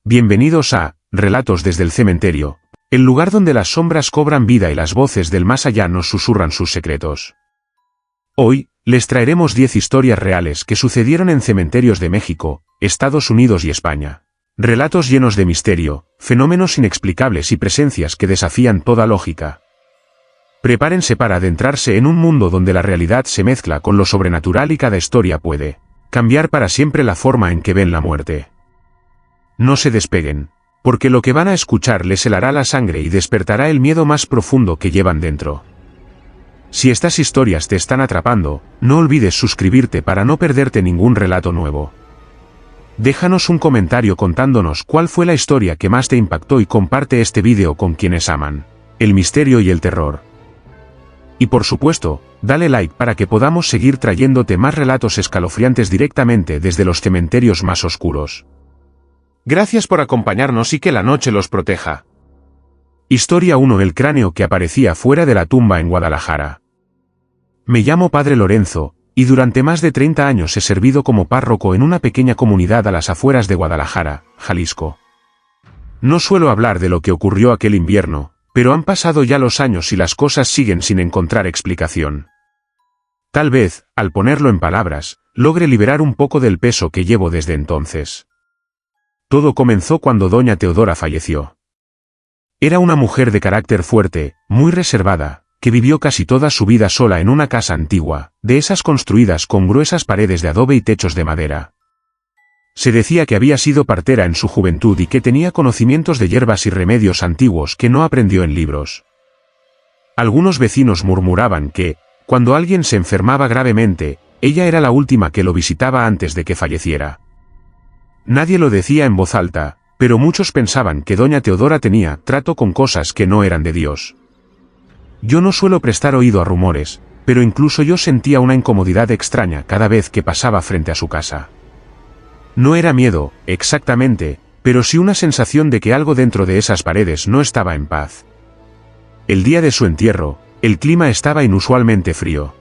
Bienvenidos a Relatos desde el cementerio, el lugar donde las sombras cobran vida y las voces del más allá nos susurran sus secretos. Hoy, les traeremos 10 historias reales que sucedieron en cementerios de México, Estados Unidos y España. Relatos llenos de misterio, fenómenos inexplicables y presencias que desafían toda lógica. Prepárense para adentrarse en un mundo donde la realidad se mezcla con lo sobrenatural y cada historia puede cambiar para siempre la forma en que ven la muerte. No se despeguen, porque lo que van a escuchar les helará la sangre y despertará el miedo más profundo que llevan dentro. Si estas historias te están atrapando, no olvides suscribirte para no perderte ningún relato nuevo. Déjanos un comentario contándonos cuál fue la historia que más te impactó y comparte este vídeo con quienes aman el misterio y el terror. Y por supuesto, dale like para que podamos seguir trayéndote más relatos escalofriantes directamente desde los cementerios más oscuros. Gracias por acompañarnos y que la noche los proteja. Historia 1. El cráneo que aparecía fuera de la tumba en Guadalajara. Me llamo Padre Lorenzo, y durante más de 30 años he servido como párroco en una pequeña comunidad a las afueras de Guadalajara, Jalisco. No suelo hablar de lo que ocurrió aquel invierno, pero han pasado ya los años y las cosas siguen sin encontrar explicación. Tal vez, al ponerlo en palabras, logre liberar un poco del peso que llevo desde entonces. Todo comenzó cuando doña Teodora falleció. Era una mujer de carácter fuerte, muy reservada, que vivió casi toda su vida sola en una casa antigua, de esas construidas con gruesas paredes de adobe y techos de madera. Se decía que había sido partera en su juventud y que tenía conocimientos de hierbas y remedios antiguos que no aprendió en libros. Algunos vecinos murmuraban que, cuando alguien se enfermaba gravemente, ella era la última que lo visitaba antes de que falleciera. Nadie lo decía en voz alta, pero muchos pensaban que doña Teodora tenía trato con cosas que no eran de Dios. Yo no suelo prestar oído a rumores, pero incluso yo sentía una incomodidad extraña cada vez que pasaba frente a su casa. No era miedo, exactamente, pero sí una sensación de que algo dentro de esas paredes no estaba en paz. El día de su entierro, el clima estaba inusualmente frío.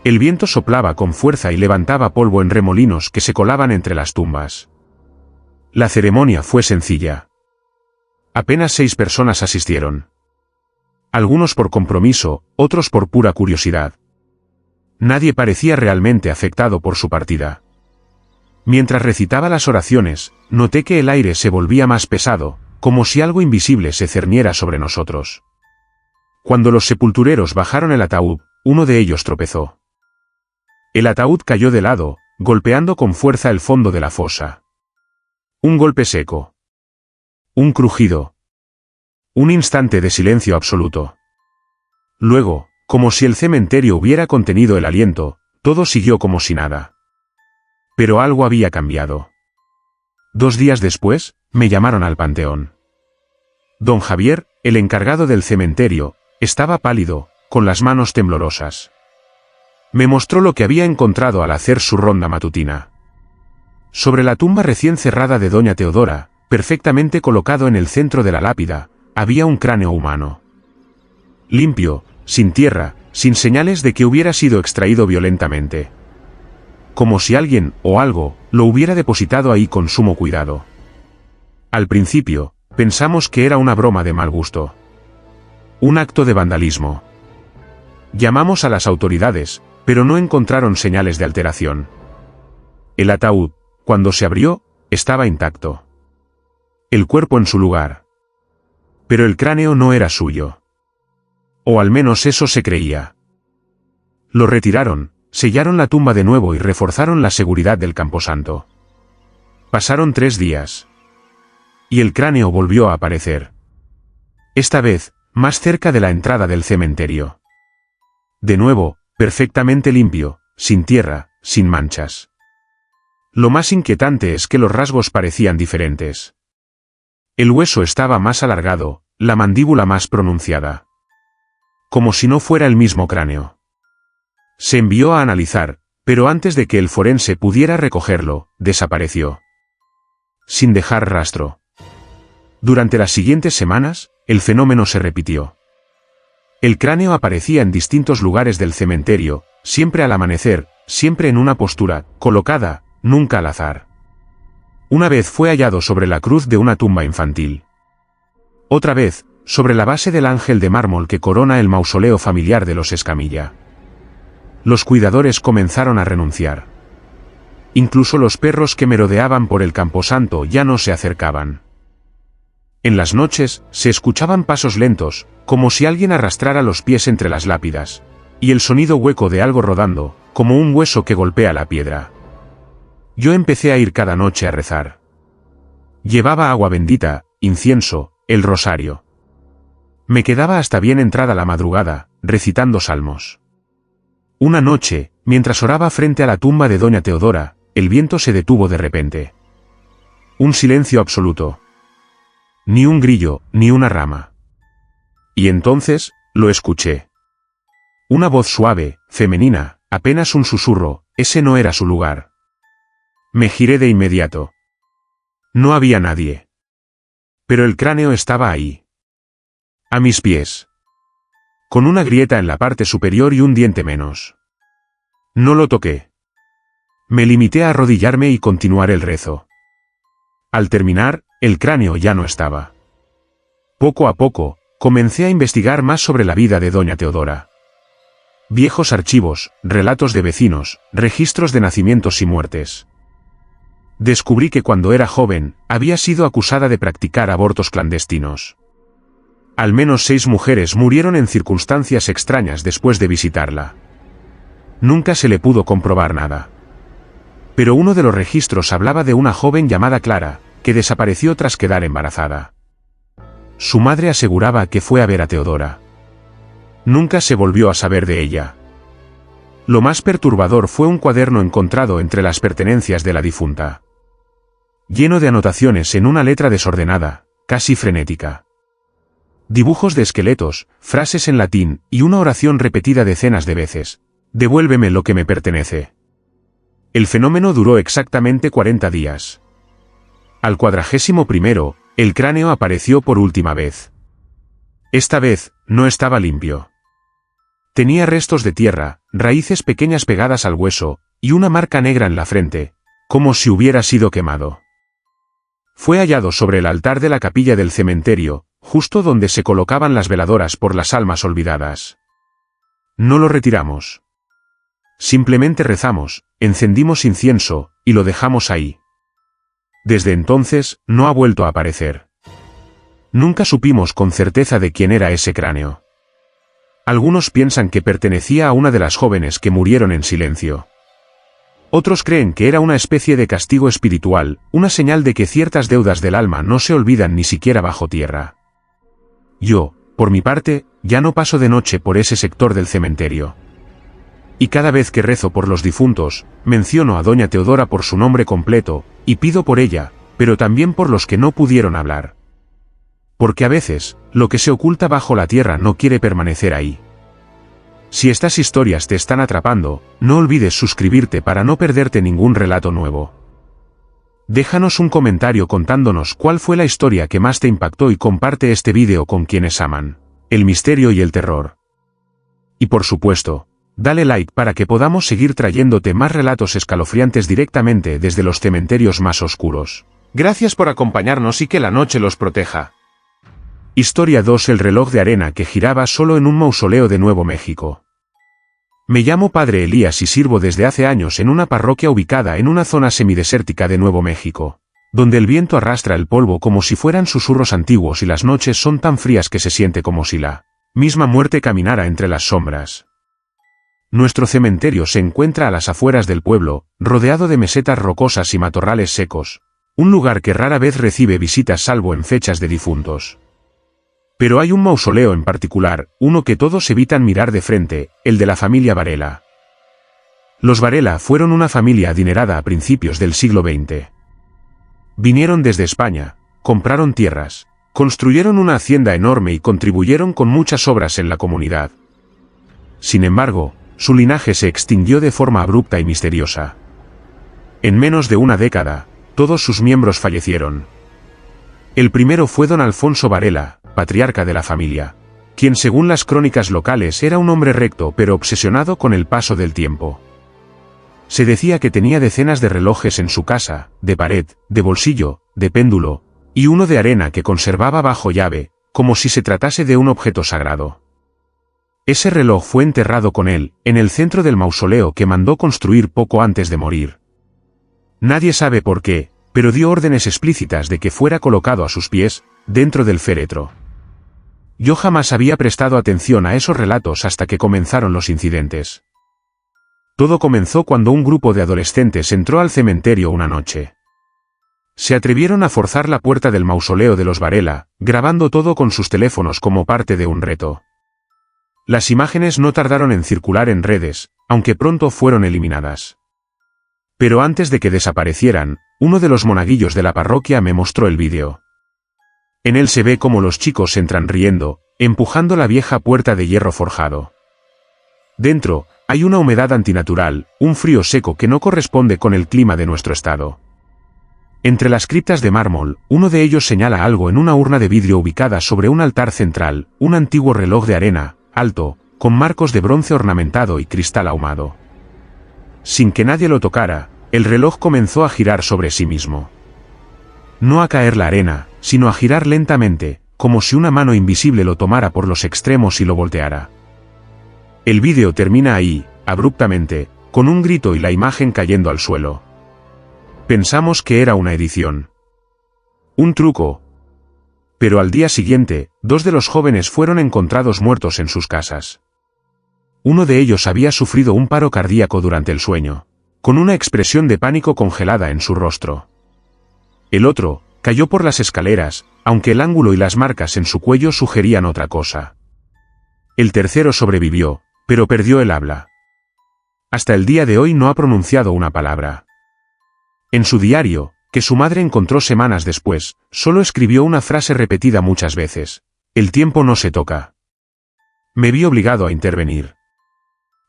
El viento soplaba con fuerza y levantaba polvo en remolinos que se colaban entre las tumbas. La ceremonia fue sencilla. Apenas 6 personas asistieron. Algunos por compromiso, otros por pura curiosidad. Nadie parecía realmente afectado por su partida. Mientras recitaba las oraciones, noté que el aire se volvía más pesado, como si algo invisible se cerniera sobre nosotros. Cuando los sepultureros bajaron el ataúd, uno de ellos tropezó. El ataúd cayó de lado, golpeando con fuerza el fondo de la fosa. Un golpe seco. Un crujido. Un instante de silencio absoluto. Luego, como si el cementerio hubiera contenido el aliento, todo siguió como si nada. Pero algo había cambiado. 2 días después, me llamaron al panteón. Don Javier, el encargado del cementerio, estaba pálido, con las manos temblorosas. Me mostró lo que había encontrado al hacer su ronda matutina. Sobre la tumba recién cerrada de doña Teodora, perfectamente colocado en el centro de la lápida, había un cráneo humano. Limpio, sin tierra, sin señales de que hubiera sido extraído violentamente. Como si alguien, o algo, lo hubiera depositado ahí con sumo cuidado. Al principio, pensamos que era una broma de mal gusto. Un acto de vandalismo. Llamamos a las autoridades, pero no encontraron señales de alteración. El ataúd, cuando se abrió, estaba intacto. El cuerpo en su lugar. Pero el cráneo no era suyo. O al menos eso se creía. Lo retiraron, sellaron la tumba de nuevo y reforzaron la seguridad del camposanto. Pasaron 3 días. Y el cráneo volvió a aparecer. Esta vez, más cerca de la entrada del cementerio. De nuevo, perfectamente limpio, sin tierra, sin manchas. Lo más inquietante es que los rasgos parecían diferentes. El hueso estaba más alargado, la mandíbula más pronunciada. Como si no fuera el mismo cráneo. Se envió a analizar, pero antes de que el forense pudiera recogerlo, desapareció. Sin dejar rastro. Durante las siguientes semanas, el fenómeno se repitió. El cráneo aparecía en distintos lugares del cementerio, siempre al amanecer, siempre en una postura colocada, nunca al azar. Una vez fue hallado sobre la cruz de una tumba infantil. Otra vez, sobre la base del ángel de mármol que corona el mausoleo familiar de los Escamilla. Los cuidadores comenzaron a renunciar. Incluso los perros que merodeaban por el camposanto ya no se acercaban. En las noches, se escuchaban pasos lentos, como si alguien arrastrara los pies entre las lápidas, y el sonido hueco de algo rodando, como un hueso que golpea la piedra. Yo empecé a ir cada noche a rezar. Llevaba agua bendita, incienso, el rosario. Me quedaba hasta bien entrada la madrugada, recitando salmos. Una noche, mientras oraba frente a la tumba de doña Teodora, el viento se detuvo de repente. Un silencio absoluto. Ni un grillo, ni una rama. Y entonces, lo escuché. Una voz suave, femenina, apenas un susurro, ese no era su lugar. Me giré de inmediato. No había nadie. Pero el cráneo estaba ahí. A mis pies. Con una grieta en la parte superior y un diente menos. No lo toqué. Me limité a arrodillarme y continuar el rezo. Al terminar, el cráneo ya no estaba. Poco a poco, comencé a investigar más sobre la vida de doña Teodora. Viejos archivos, relatos de vecinos, registros de nacimientos y muertes. Descubrí que cuando era joven, había sido acusada de practicar abortos clandestinos. Al menos 6 mujeres murieron en circunstancias extrañas después de visitarla. Nunca se le pudo comprobar nada. Pero uno de los registros hablaba de una joven llamada Clara, que desapareció tras quedar embarazada. Su madre aseguraba que fue a ver a Teodora. Nunca se volvió a saber de ella. Lo más perturbador fue un cuaderno encontrado entre las pertenencias de la difunta. Lleno de anotaciones en una letra desordenada, casi frenética. Dibujos de esqueletos, frases en latín y una oración repetida decenas de veces. Devuélveme lo que me pertenece. El fenómeno duró exactamente 40 días. Al 41º, el cráneo apareció por última vez. Esta vez, no estaba limpio. Tenía restos de tierra, raíces pequeñas pegadas al hueso, y una marca negra en la frente, como si hubiera sido quemado. Fue hallado sobre el altar de la capilla del cementerio, justo donde se colocaban las veladoras por las almas olvidadas. No lo retiramos. Simplemente rezamos, encendimos incienso, y lo dejamos ahí. Desde entonces, no ha vuelto a aparecer. Nunca supimos con certeza de quién era ese cráneo. Algunos piensan que pertenecía a una de las jóvenes que murieron en silencio. Otros creen que era una especie de castigo espiritual, una señal de que ciertas deudas del alma no se olvidan ni siquiera bajo tierra. Yo, por mi parte, ya no paso de noche por ese sector del cementerio. Y cada vez que rezo por los difuntos, menciono a doña Teodora por su nombre completo, y pido por ella, pero también por los que no pudieron hablar. Porque a veces, lo que se oculta bajo la tierra no quiere permanecer ahí. Si estas historias te están atrapando, no olvides suscribirte para no perderte ningún relato nuevo. Déjanos un comentario contándonos cuál fue la historia que más te impactó y comparte este vídeo con quienes aman el misterio y el terror. Y por supuesto, dale like para que podamos seguir trayéndote más relatos escalofriantes directamente desde los cementerios más oscuros. Gracias por acompañarnos y que la noche los proteja. Historia 2: El reloj de arena que giraba solo en un mausoleo de Nuevo México. Me llamo Padre Elías y sirvo desde hace años en una parroquia ubicada en una zona semidesértica de Nuevo México, donde el viento arrastra el polvo como si fueran susurros antiguos y las noches son tan frías que se siente como si la misma muerte caminara entre las sombras. Nuestro cementerio se encuentra a las afueras del pueblo, rodeado de mesetas rocosas y matorrales secos, un lugar que rara vez recibe visitas salvo en fechas de difuntos. Pero hay un mausoleo en particular, uno que todos evitan mirar de frente, el de la familia Varela. Los Varela fueron una familia adinerada a principios del siglo XX. Vinieron desde España, compraron tierras, construyeron una hacienda enorme y contribuyeron con muchas obras en la comunidad. Sin embargo, su linaje se extinguió de forma abrupta y misteriosa. En menos de una década, todos sus miembros fallecieron. El primero fue don Alfonso Varela, patriarca de la familia, quien según las crónicas locales era un hombre recto pero obsesionado con el paso del tiempo. Se decía que tenía decenas de relojes en su casa, de pared, de bolsillo, de péndulo, y uno de arena que conservaba bajo llave, como si se tratase de un objeto sagrado. Ese reloj fue enterrado con él, en el centro del mausoleo que mandó construir poco antes de morir. Nadie sabe por qué, pero dio órdenes explícitas de que fuera colocado a sus pies, dentro del féretro. Yo jamás había prestado atención a esos relatos hasta que comenzaron los incidentes. Todo comenzó cuando un grupo de adolescentes entró al cementerio una noche. Se atrevieron a forzar la puerta del mausoleo de los Varela, grabando todo con sus teléfonos como parte de un reto. Las imágenes no tardaron en circular en redes, aunque pronto fueron eliminadas. Pero antes de que desaparecieran, uno de los monaguillos de la parroquia me mostró el vídeo. En él se ve cómo los chicos entran riendo, empujando la vieja puerta de hierro forjado. Dentro, hay una humedad antinatural, un frío seco que no corresponde con el clima de nuestro estado. Entre las criptas de mármol, uno de ellos señala algo en una urna de vidrio ubicada sobre un altar central, un antiguo reloj de arena, alto, con marcos de bronce ornamentado y cristal ahumado. Sin que nadie lo tocara, el reloj comenzó a girar sobre sí mismo. No a caer la arena, sino a girar lentamente, como si una mano invisible lo tomara por los extremos y lo volteara. El vídeo termina ahí, abruptamente, con un grito y la imagen cayendo al suelo. Pensamos que era una edición. Un truco. Pero al día siguiente, 2 de los jóvenes fueron encontrados muertos en sus casas. Uno de ellos había sufrido un paro cardíaco durante el sueño, con una expresión de pánico congelada en su rostro. El otro, cayó por las escaleras, aunque el ángulo y las marcas en su cuello sugerían otra cosa. El tercero sobrevivió, pero perdió el habla. Hasta el día de hoy no ha pronunciado una palabra. En su diario, que su madre encontró semanas después, solo escribió una frase repetida muchas veces: "El tiempo no se toca". Me vi obligado a intervenir.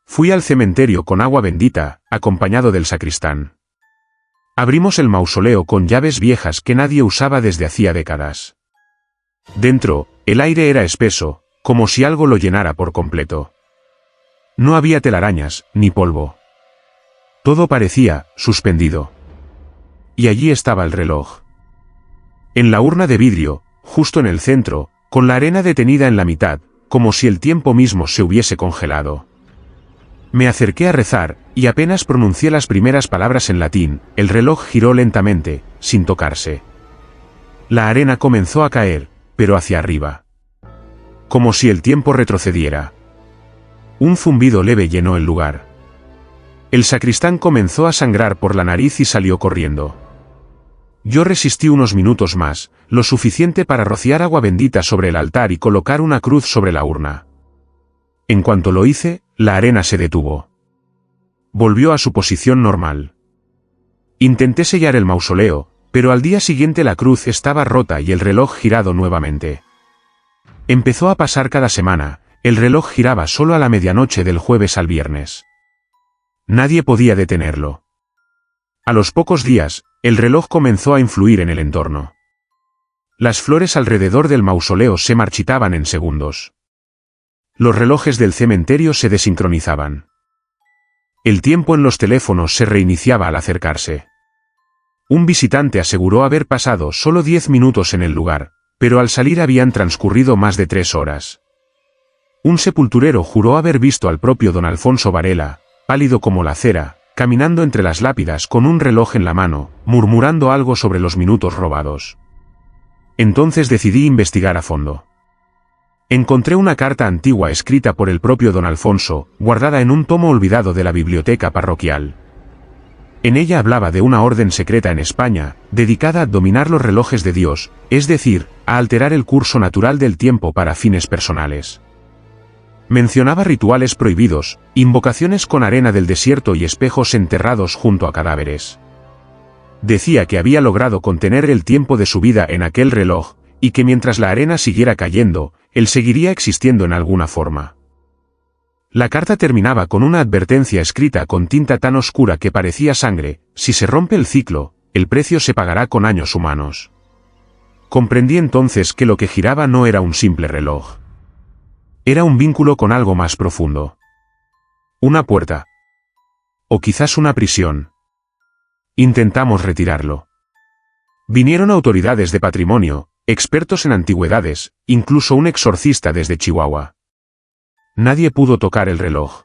Fui al cementerio con agua bendita, acompañado del sacristán. Abrimos el mausoleo con llaves viejas que nadie usaba desde hacía décadas. Dentro, el aire era espeso, como si algo lo llenara por completo. No había telarañas, ni polvo. Todo parecía suspendido. Y allí estaba el reloj. En la urna de vidrio, justo en el centro, con la arena detenida en la mitad, como si el tiempo mismo se hubiese congelado. Me acerqué a rezar, y apenas pronuncié las primeras palabras en latín, el reloj giró lentamente, sin tocarse. La arena comenzó a caer, pero hacia arriba. Como si el tiempo retrocediera. Un zumbido leve llenó el lugar. El sacristán comenzó a sangrar por la nariz y salió corriendo. Yo resistí unos minutos más, lo suficiente para rociar agua bendita sobre el altar y colocar una cruz sobre la urna. En cuanto lo hice, la arena se detuvo. Volvió a su posición normal. Intenté sellar el mausoleo, pero al día siguiente la cruz estaba rota y el reloj girado nuevamente. Empezó a pasar cada semana, el reloj giraba solo a la medianoche del jueves al viernes. Nadie podía detenerlo. A los pocos días, el reloj comenzó a influir en el entorno. Las flores alrededor del mausoleo se marchitaban en segundos. Los relojes del cementerio se desincronizaban. El tiempo en los teléfonos se reiniciaba al acercarse. Un visitante aseguró haber pasado solo 10 minutos en el lugar, pero al salir habían transcurrido más de 3 horas. Un sepulturero juró haber visto al propio don Alfonso Varela, pálido como la cera, caminando entre las lápidas con un reloj en la mano, murmurando algo sobre los minutos robados. Entonces decidí investigar a fondo. Encontré una carta antigua escrita por el propio don Alfonso, guardada en un tomo olvidado de la biblioteca parroquial. En ella hablaba de una orden secreta en España, dedicada a dominar los relojes de Dios, es decir, a alterar el curso natural del tiempo para fines personales. Mencionaba rituales prohibidos, invocaciones con arena del desierto y espejos enterrados junto a cadáveres. Decía que había logrado contener el tiempo de su vida en aquel reloj, y que mientras la arena siguiera cayendo, él seguiría existiendo en alguna forma. La carta terminaba con una advertencia escrita con tinta tan oscura que parecía sangre: si se rompe el ciclo, el precio se pagará con años humanos. Comprendí entonces que lo que giraba no era un simple reloj. Era un vínculo con algo más profundo. Una puerta. o quizás una prisión. Intentamos retirarlo. Vinieron autoridades de patrimonio, expertos en antigüedades, incluso un exorcista desde Chihuahua. Nadie pudo tocar el reloj.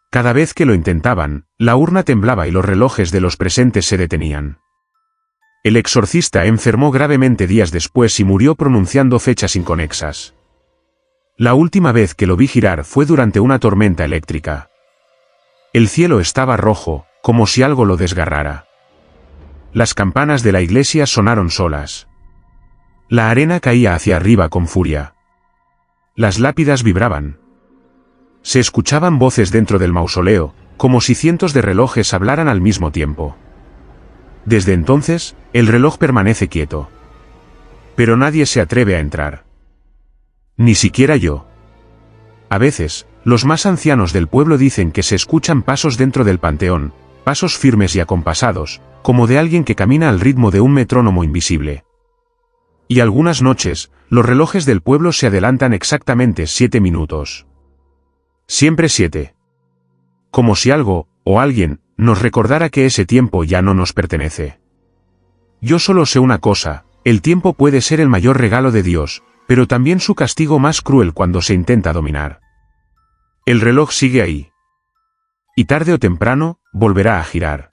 Cada vez que lo intentaban, la urna temblaba y los relojes de los presentes se detenían. El exorcista enfermó gravemente días después y murió pronunciando fechas inconexas. La última vez que lo vi girar fue durante una tormenta eléctrica. El cielo estaba rojo, como si algo lo desgarrara. Las campanas de la iglesia sonaron solas. La arena caía hacia arriba con furia. Las lápidas vibraban. Se escuchaban voces dentro del mausoleo, como si cientos de relojes hablaran al mismo tiempo. Desde entonces, el reloj permanece quieto. Pero nadie se atreve a entrar. Ni siquiera yo. A veces, los más ancianos del pueblo dicen que se escuchan pasos dentro del panteón, pasos firmes y acompasados, como de alguien que camina al ritmo de un metrónomo invisible. Y algunas noches, los relojes del pueblo se adelantan exactamente 7 minutos. Siempre 7. Como si algo, o alguien, nos recordara que ese tiempo ya no nos pertenece. Yo solo sé una cosa, el tiempo puede ser el mayor regalo de Dios, pero también su castigo más cruel cuando se intenta dominar. El reloj sigue ahí. Y tarde o temprano, volverá a girar.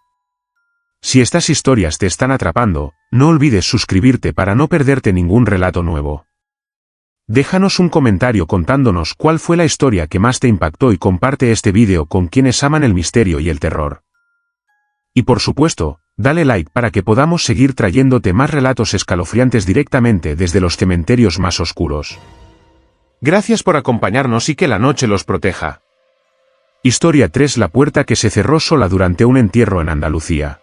Si estas historias te están atrapando, no olvides suscribirte para no perderte ningún relato nuevo. Déjanos un comentario contándonos cuál fue la historia que más te impactó y comparte este vídeo con quienes aman el misterio y el terror. Y por supuesto, dale like para que podamos seguir trayéndote más relatos escalofriantes directamente desde los cementerios más oscuros. Gracias por acompañarnos y que la noche los proteja. Historia 3: La puerta que se cerró sola durante un entierro en Andalucía.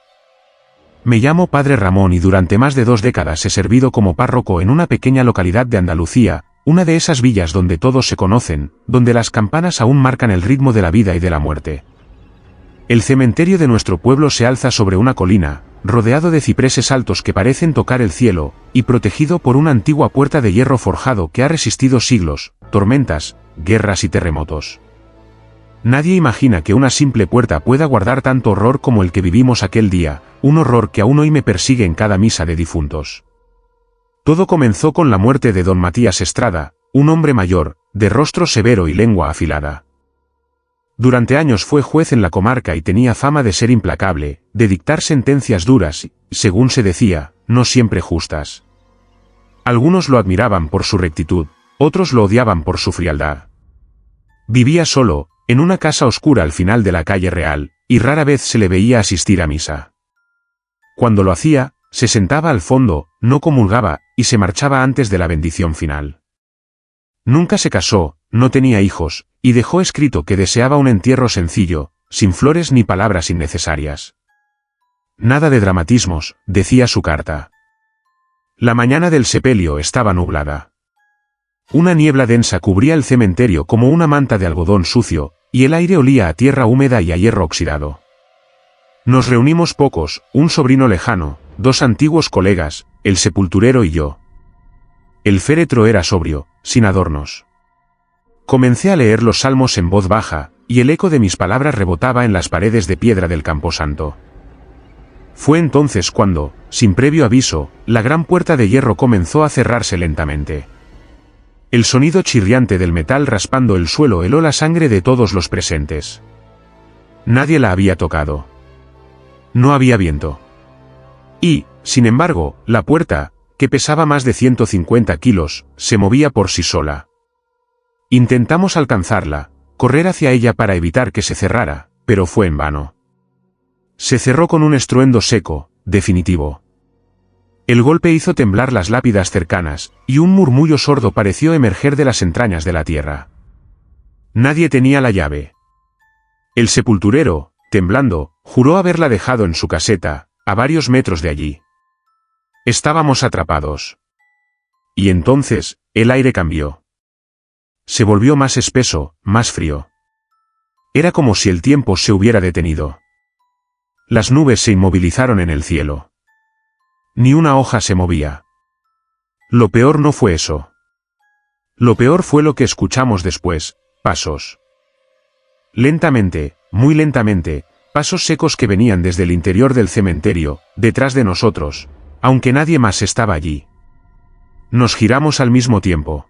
Me llamo Padre Ramón y durante más de 2 décadas he servido como párroco en una pequeña localidad de Andalucía, una de esas villas donde todos se conocen, donde las campanas aún marcan el ritmo de la vida y de la muerte. El cementerio de nuestro pueblo se alza sobre una colina, rodeado de cipreses altos que parecen tocar el cielo, y protegido por una antigua puerta de hierro forjado que ha resistido siglos, tormentas, guerras y terremotos. Nadie imagina que una simple puerta pueda guardar tanto horror como el que vivimos aquel día, un horror que aún hoy me persigue en cada misa de difuntos. Todo comenzó con la muerte de don Matías Estrada, un hombre mayor, de rostro severo y lengua afilada. Durante años fue juez en la comarca y tenía fama de ser implacable, de dictar sentencias duras y, según se decía, no siempre justas. Algunos lo admiraban por su rectitud, otros lo odiaban por su frialdad. Vivía solo, en una casa oscura al final de la calle Real, y rara vez se le veía asistir a misa. Cuando lo hacía, se sentaba al fondo, no comulgaba, y se marchaba antes de la bendición final. Nunca se casó, no tenía hijos, y dejó escrito que deseaba un entierro sencillo, sin flores ni palabras innecesarias. Nada de dramatismos, decía su carta. La mañana del sepelio estaba nublada. Una niebla densa cubría el cementerio como una manta de algodón sucio, y el aire olía a tierra húmeda y a hierro oxidado. Nos reunimos pocos, un sobrino lejano, 2 antiguos colegas, el sepulturero y yo. El féretro era sobrio, sin adornos. Comencé a leer los salmos en voz baja, y el eco de mis palabras rebotaba en las paredes de piedra del camposanto. Fue entonces cuando, sin previo aviso, la gran puerta de hierro comenzó a cerrarse lentamente. El sonido chirriante del metal raspando el suelo heló la sangre de todos los presentes. Nadie la había tocado. No había viento. Y, sin embargo, la puerta, que pesaba más de 150 kilos, se movía por sí sola. Intentamos alcanzarla, correr hacia ella para evitar que se cerrara, pero fue en vano. Se cerró con un estruendo seco, definitivo. El golpe hizo temblar las lápidas cercanas, y un murmullo sordo pareció emerger de las entrañas de la tierra. Nadie tenía la llave. El sepulturero, temblando, juró haberla dejado en su caseta, a varios metros de allí. Estábamos atrapados. Y entonces, el aire cambió. Se volvió más espeso, más frío. Era como si el tiempo se hubiera detenido. Las nubes se inmovilizaron en el cielo. Ni una hoja se movía. Lo peor no fue eso. Lo peor fue lo que escuchamos después, pasos. Lentamente, muy lentamente, Pasos secos que venían desde el interior del cementerio, detrás de nosotros, aunque nadie más estaba allí. Nos giramos al mismo tiempo.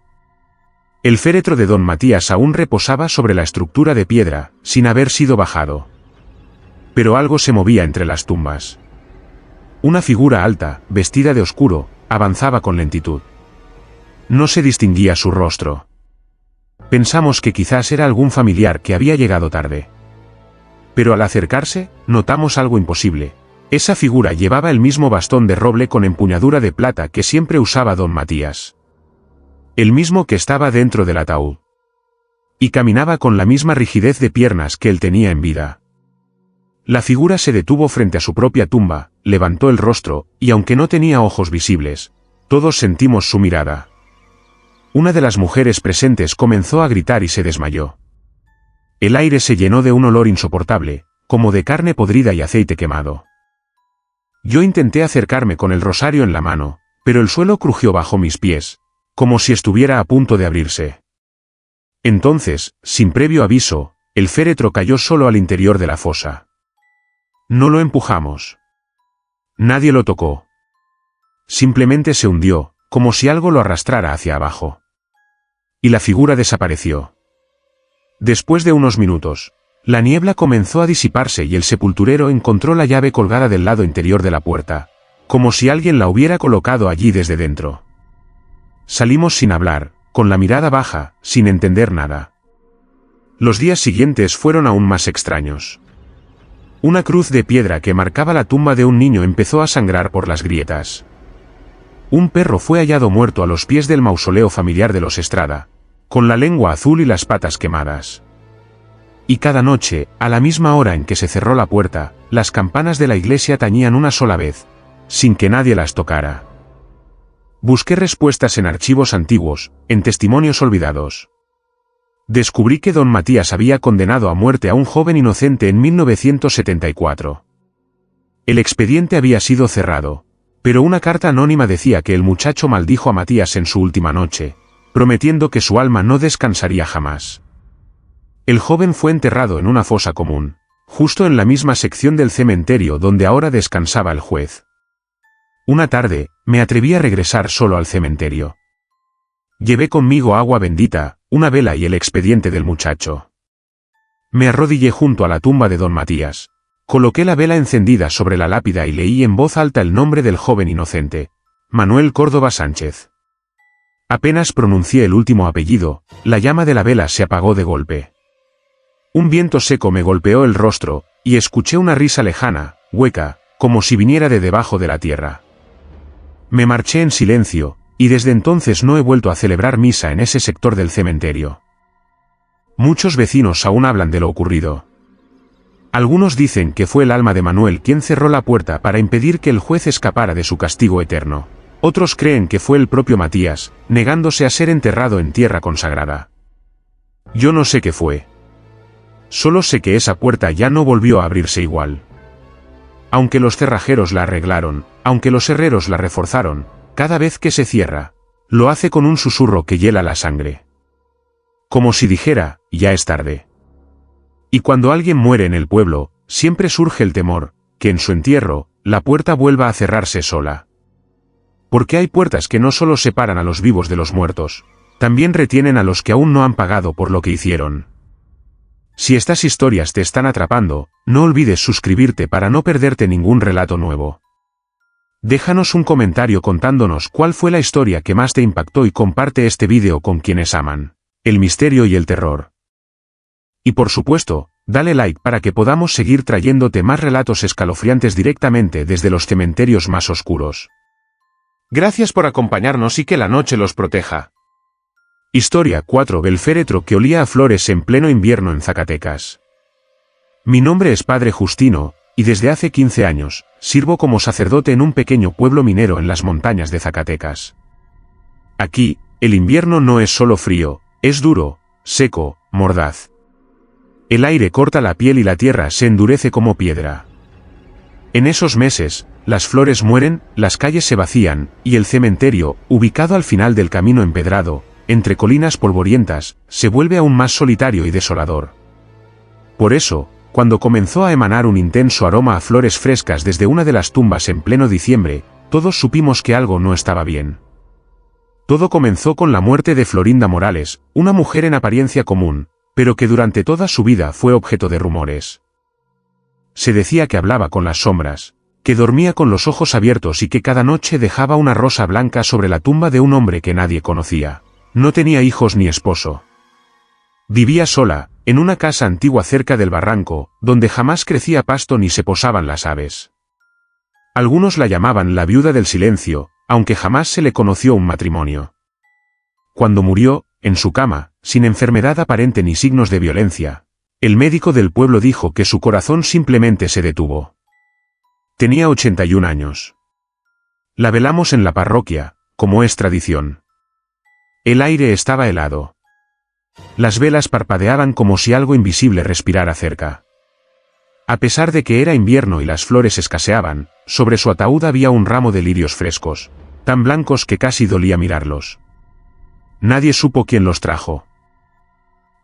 El féretro de don Matías aún reposaba sobre la estructura de piedra, sin haber sido bajado. Pero algo se movía entre las tumbas. Una figura alta, vestida de oscuro, avanzaba con lentitud. No se distinguía su rostro. Pensamos que quizás era algún familiar que había llegado tarde. Pero al acercarse, notamos algo imposible. Esa figura llevaba el mismo bastón de roble con empuñadura de plata que siempre usaba don Matías. El mismo que estaba dentro del ataúd. Y caminaba con la misma rigidez de piernas que él tenía en vida. La figura se detuvo frente a su propia tumba, levantó el rostro, y aunque no tenía ojos visibles, todos sentimos su mirada. Una de las mujeres presentes comenzó a gritar y se desmayó. El aire se llenó de un olor insoportable, como de carne podrida y aceite quemado. Yo intenté acercarme con el rosario en la mano, pero el suelo crujió bajo mis pies, como si estuviera a punto de abrirse. Entonces, sin previo aviso, el féretro cayó solo al interior de la fosa. No lo empujamos. Nadie lo tocó. Simplemente se hundió, como si algo lo arrastrara hacia abajo. Y la figura desapareció. Después de unos minutos, la niebla comenzó a disiparse y el sepulturero encontró la llave colgada del lado interior de la puerta, como si alguien la hubiera colocado allí desde dentro. Salimos sin hablar, con la mirada baja, sin entender nada. Los días siguientes fueron aún más extraños. Una cruz de piedra que marcaba la tumba de un niño empezó a sangrar por las grietas. Un perro fue hallado muerto a los pies del mausoleo familiar de los Estrada, con la lengua azul y las patas quemadas. Y cada noche, a la misma hora en que se cerró la puerta, las campanas de la iglesia tañían una sola vez, sin que nadie las tocara. Busqué respuestas en archivos antiguos, en testimonios olvidados. Descubrí que don Matías había condenado a muerte a un joven inocente en 1974. El expediente había sido cerrado, pero una carta anónima decía que el muchacho maldijo a Matías en su última noche, prometiendo que su alma no descansaría jamás. El joven fue enterrado en una fosa común, justo en la misma sección del cementerio donde ahora descansaba el juez. Una tarde, me atreví a regresar solo al cementerio. Llevé conmigo agua bendita, una vela y el expediente del muchacho. Me arrodillé junto a la tumba de don Matías, coloqué la vela encendida sobre la lápida y leí en voz alta el nombre del joven inocente, Manuel Córdoba Sánchez. Apenas pronuncié el último apellido, la llama de la vela se apagó de golpe. Un viento seco me golpeó el rostro, y escuché una risa lejana, hueca, como si viniera de debajo de la tierra. Me marché en silencio, y desde entonces no he vuelto a celebrar misa en ese sector del cementerio. Muchos vecinos aún hablan de lo ocurrido. Algunos dicen que fue el alma de Manuel quien cerró la puerta para impedir que el juez escapara de su castigo eterno. Otros creen que fue el propio Matías, negándose a ser enterrado en tierra consagrada. Yo no sé qué fue. Solo sé que esa puerta ya no volvió a abrirse igual. Aunque los cerrajeros la arreglaron, aunque los herreros la reforzaron, cada vez que se cierra, lo hace con un susurro que hiela la sangre. Como si dijera, ya es tarde. Y cuando alguien muere en el pueblo, siempre surge el temor, que en su entierro, la puerta vuelva a cerrarse sola. Porque hay puertas que no solo separan a los vivos de los muertos, también retienen a los que aún no han pagado por lo que hicieron. Si estas historias te están atrapando, no olvides suscribirte para no perderte ningún relato nuevo. Déjanos un comentario contándonos cuál fue la historia que más te impactó y comparte este vídeo con quienes aman el misterio y el terror. Y por supuesto, dale like para que podamos seguir trayéndote más relatos escalofriantes directamente desde los cementerios más oscuros. Gracias por acompañarnos y que la noche los proteja. Historia 4. El féretro que olía a flores en pleno invierno en Zacatecas. Mi nombre es Padre Justino, y desde hace 15 años, sirvo como sacerdote en un pequeño pueblo minero en las montañas de Zacatecas. Aquí, el invierno no es solo frío, es duro, seco, mordaz. El aire corta la piel y la tierra se endurece como piedra. En esos meses, las flores mueren, las calles se vacían, y el cementerio, ubicado al final del camino empedrado, entre colinas polvorientas, se vuelve aún más solitario y desolador. Por eso, Cuando comenzó a emanar un intenso aroma a flores frescas desde una de las tumbas en pleno diciembre, todos supimos que algo no estaba bien. Todo comenzó con la muerte de Florinda Morales, una mujer en apariencia común, pero que durante toda su vida fue objeto de rumores. Se decía que hablaba con las sombras, que dormía con los ojos abiertos y que cada noche dejaba una rosa blanca sobre la tumba de un hombre que nadie conocía. No tenía hijos ni esposo. Vivía sola, en una casa antigua cerca del barranco, donde jamás crecía pasto ni se posaban las aves. Algunos la llamaban la viuda del silencio, aunque jamás se le conoció un matrimonio. Cuando murió, en su cama, sin enfermedad aparente ni signos de violencia, el médico del pueblo dijo que su corazón simplemente se detuvo. Tenía 81 años. La velamos en la parroquia, como es tradición. El aire estaba helado. Las velas parpadeaban como si algo invisible respirara cerca. A pesar de que era invierno y las flores escaseaban, sobre su ataúd había un ramo de lirios frescos, tan blancos que casi dolía mirarlos. Nadie supo quién los trajo.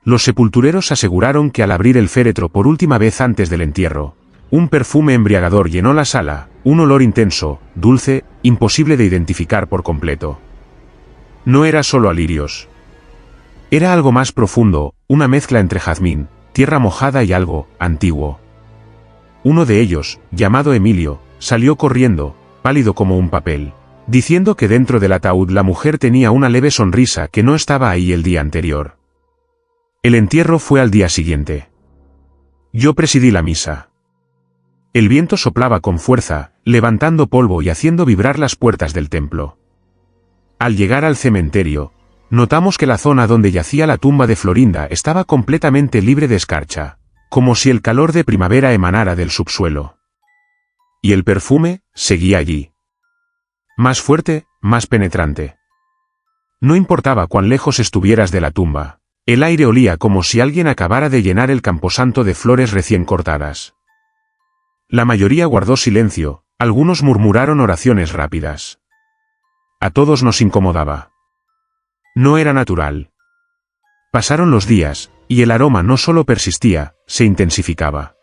Los sepultureros aseguraron que al abrir el féretro por última vez antes del entierro, un perfume embriagador llenó la sala, un olor intenso, dulce, imposible de identificar por completo. No era solo a lirios. Era algo más profundo, una mezcla entre jazmín, tierra mojada y algo antiguo. Uno de ellos, llamado Emilio, salió corriendo, pálido como un papel, diciendo que dentro del ataúd la mujer tenía una leve sonrisa que no estaba ahí el día anterior. El entierro fue al día siguiente. Yo presidí la misa. El viento soplaba con fuerza, levantando polvo y haciendo vibrar las puertas del templo. Al llegar al cementerio, notamos que la zona donde yacía la tumba de Florinda estaba completamente libre de escarcha, como si el calor de primavera emanara del subsuelo. Y el perfume seguía allí. Más fuerte, más penetrante. No importaba cuán lejos estuvieras de la tumba, el aire olía como si alguien acabara de llenar el camposanto de flores recién cortadas. La mayoría guardó silencio, algunos murmuraron oraciones rápidas. A todos nos incomodaba. No era natural. Pasaron los días, y el aroma no solo persistía, se intensificaba.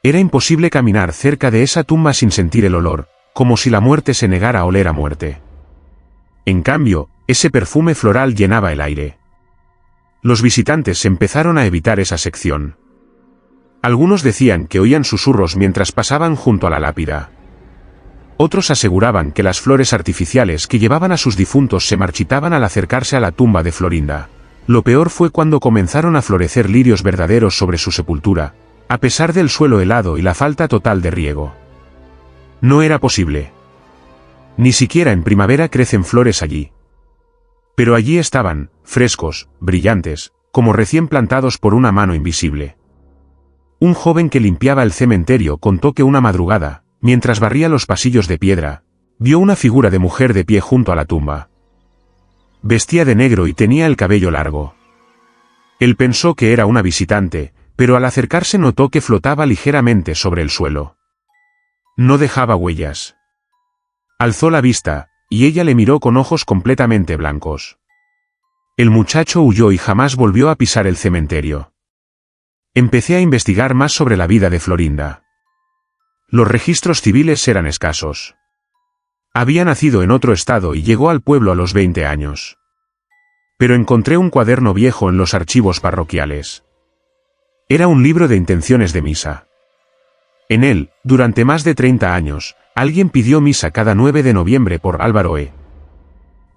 Era imposible caminar cerca de esa tumba sin sentir el olor, como si la muerte se negara a oler a muerte. En cambio, ese perfume floral llenaba el aire. Los visitantes empezaron a evitar esa sección. Algunos decían que oían susurros mientras pasaban junto a la lápida. Otros aseguraban que las flores artificiales que llevaban a sus difuntos se marchitaban al acercarse a la tumba de Florinda. Lo peor fue cuando comenzaron a florecer lirios verdaderos sobre su sepultura, a pesar del suelo helado y la falta total de riego. No era posible. Ni siquiera en primavera crecen flores allí. Pero allí estaban, frescos, brillantes, como recién plantados por una mano invisible. Un joven que limpiaba el cementerio contó que una madrugada, mientras barría los pasillos de piedra, vio una figura de mujer de pie junto a la tumba. Vestía de negro y tenía el cabello largo. Él pensó que era una visitante, pero al acercarse notó que flotaba ligeramente sobre el suelo. No dejaba huellas. Alzó la vista, y ella le miró con ojos completamente blancos. El muchacho huyó y jamás volvió a pisar el cementerio. Empecé a investigar más sobre la vida de Florinda. Los registros civiles eran escasos. Había nacido en otro estado y llegó al pueblo a los 20 años. Pero encontré un cuaderno viejo en los archivos parroquiales. Era un libro de intenciones de misa. En él, durante más de 30 años, alguien pidió misa cada 9 de noviembre por Álvaro E.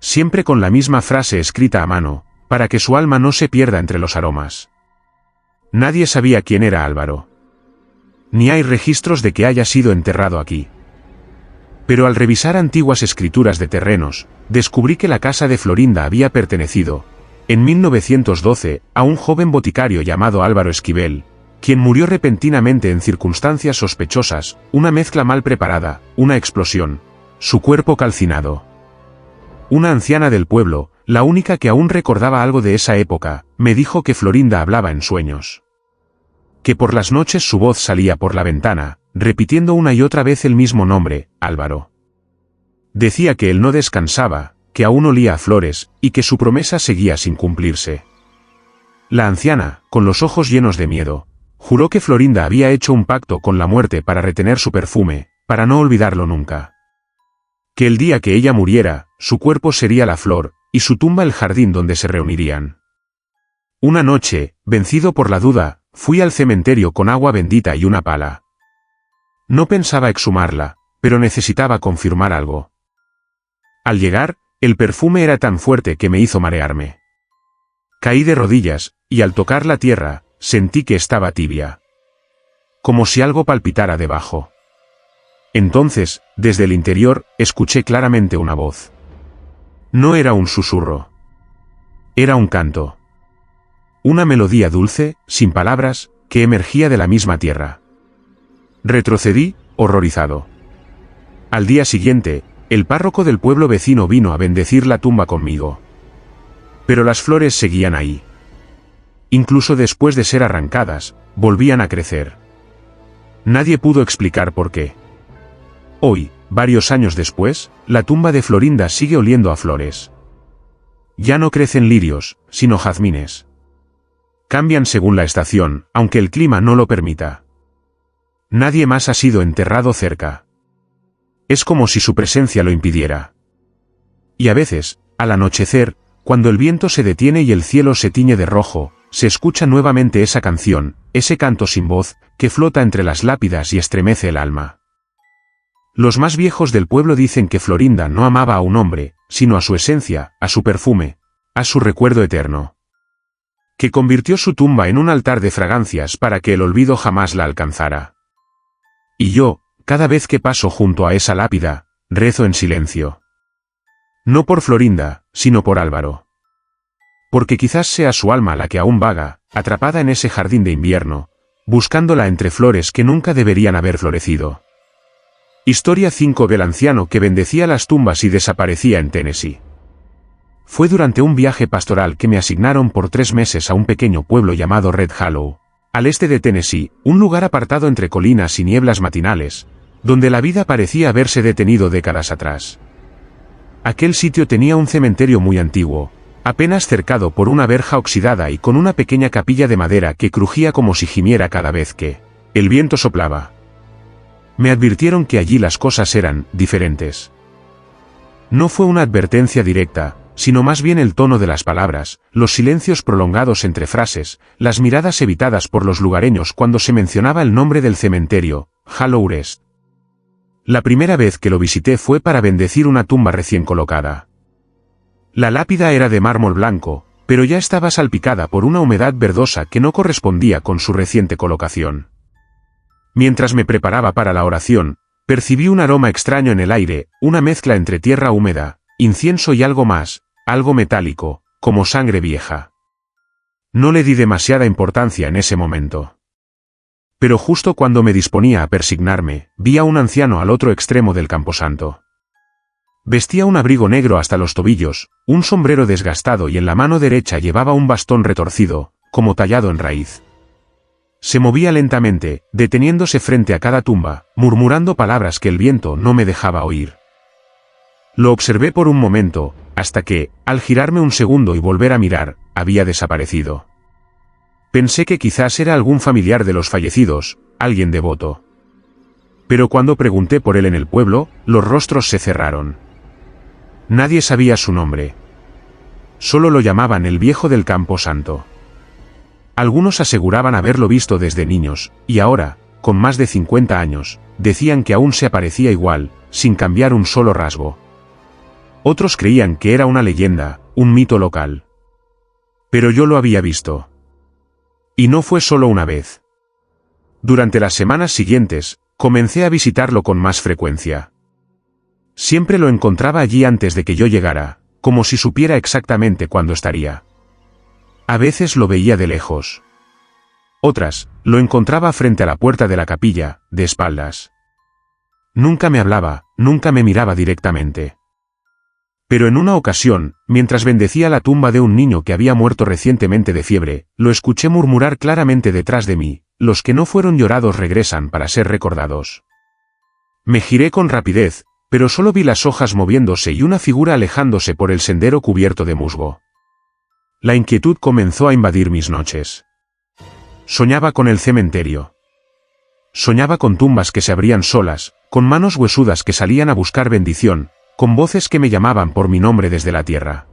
Siempre con la misma frase escrita a mano, para que su alma no se pierda entre los aromas. Nadie sabía quién era Álvaro. Ni hay registros de que haya sido enterrado aquí. Pero al revisar antiguas escrituras de terrenos, descubrí que la casa de Florinda había pertenecido, en 1912, a un joven boticario llamado Álvaro Esquivel, quien murió repentinamente en circunstancias sospechosas, una mezcla mal preparada, una explosión, su cuerpo calcinado. Una anciana del pueblo, la única que aún recordaba algo de esa época, me dijo que Florinda hablaba en sueños. Que por las noches su voz salía por la ventana, repitiendo una y otra vez el mismo nombre, Álvaro. Decía que él no descansaba, que aún olía a flores, y que su promesa seguía sin cumplirse. La anciana, con los ojos llenos de miedo, Juró que Florinda había hecho un pacto con la muerte para retener su perfume, para no olvidarlo nunca. Que el día que ella muriera, su cuerpo sería la flor, y su tumba el jardín donde se reunirían. Una noche, vencido por la duda, fui al cementerio con agua bendita y una pala. No pensaba exhumarla, pero necesitaba confirmar algo. Al llegar, el perfume era tan fuerte que me hizo marearme. Caí de rodillas, y al tocar la tierra, sentí que estaba tibia. Como si algo palpitara debajo. Entonces, desde el interior, escuché claramente una voz. No era un susurro. Era un canto. Una melodía dulce, sin palabras, que emergía de la misma tierra. Retrocedí, horrorizado. Al día siguiente, el párroco del pueblo vecino vino a bendecir la tumba conmigo. Pero las flores seguían ahí. Incluso después de ser arrancadas, volvían a crecer. Nadie pudo explicar por qué. Hoy, varios años después, la tumba de Florinda sigue oliendo a flores. Ya no crecen lirios, sino jazmines. Cambian según la estación, aunque el clima no lo permita. Nadie más ha sido enterrado cerca. Es como si su presencia lo impidiera. Y a veces, al anochecer, cuando el viento se detiene y el cielo se tiñe de rojo, se escucha nuevamente esa canción, ese canto sin voz, que flota entre las lápidas y estremece el alma. Los más viejos del pueblo dicen que Florinda no amaba a un hombre, sino a su esencia, a su perfume, a su recuerdo eterno. Que convirtió su tumba en un altar de fragancias para que el olvido jamás la alcanzara. Y yo, cada vez que paso junto a esa lápida, rezo en silencio. No por Florinda, sino por Álvaro. Porque quizás sea su alma la que aún vaga, atrapada en ese jardín de invierno, buscándola entre flores que nunca deberían haber florecido. Historia 5 del anciano que bendecía las tumbas y desaparecía en Tennessee. Fue durante un viaje pastoral que me asignaron por 3 meses a un pequeño pueblo llamado Red Hollow, al este de Tennessee, un lugar apartado entre colinas y nieblas matinales, donde la vida parecía haberse detenido décadas atrás. Aquel sitio tenía un cementerio muy antiguo, apenas cercado por una verja oxidada y con una pequeña capilla de madera que crujía como si gimiera cada vez que el viento soplaba. Me advirtieron que allí las cosas eran diferentes. No fue una advertencia directa, sino más bien el tono de las palabras, los silencios prolongados entre frases, las miradas evitadas por los lugareños cuando se mencionaba el nombre del cementerio, Hollow Rest. La primera vez que lo visité fue para bendecir una tumba recién colocada. La lápida era de mármol blanco, pero ya estaba salpicada por una humedad verdosa que no correspondía con su reciente colocación. Mientras me preparaba para la oración, percibí un aroma extraño en el aire, una mezcla entre tierra húmeda, incienso y algo más, algo metálico, como sangre vieja. No le di demasiada importancia en ese momento. Pero justo cuando me disponía a persignarme, vi a un anciano al otro extremo del camposanto. Vestía un abrigo negro hasta los tobillos, un sombrero desgastado y en la mano derecha llevaba un bastón retorcido, como tallado en raíz. Se movía lentamente, deteniéndose frente a cada tumba, murmurando palabras que el viento no me dejaba oír. Lo observé por un momento, hasta que, al girarme un segundo y volver a mirar, había desaparecido. Pensé que quizás era algún familiar de los fallecidos, alguien devoto. Pero cuando pregunté por él en el pueblo, los rostros se cerraron. Nadie sabía su nombre. Solo lo llamaban el viejo del Campo Santo. Algunos aseguraban haberlo visto desde niños, y ahora, con más de 50 años, decían que aún se aparecía igual, sin cambiar un solo rasgo. Otros creían que era una leyenda, un mito local. Pero yo lo había visto. Y no fue solo una vez. Durante las semanas siguientes, comencé a visitarlo con más frecuencia. Siempre lo encontraba allí antes de que yo llegara, como si supiera exactamente cuándo estaría. A veces lo veía de lejos. Otras, lo encontraba frente a la puerta de la capilla, de espaldas. Nunca me hablaba, nunca me miraba directamente. Pero en una ocasión, mientras bendecía la tumba de un niño que había muerto recientemente de fiebre, lo escuché murmurar claramente detrás de mí: los que no fueron llorados regresan para ser recordados. Me giré con rapidez, pero solo vi las hojas moviéndose y una figura alejándose por el sendero cubierto de musgo. La inquietud comenzó a invadir mis noches. Soñaba con el cementerio. Soñaba con tumbas que se abrían solas, con manos huesudas que salían a buscar bendición, con voces que me llamaban por mi nombre desde la tierra.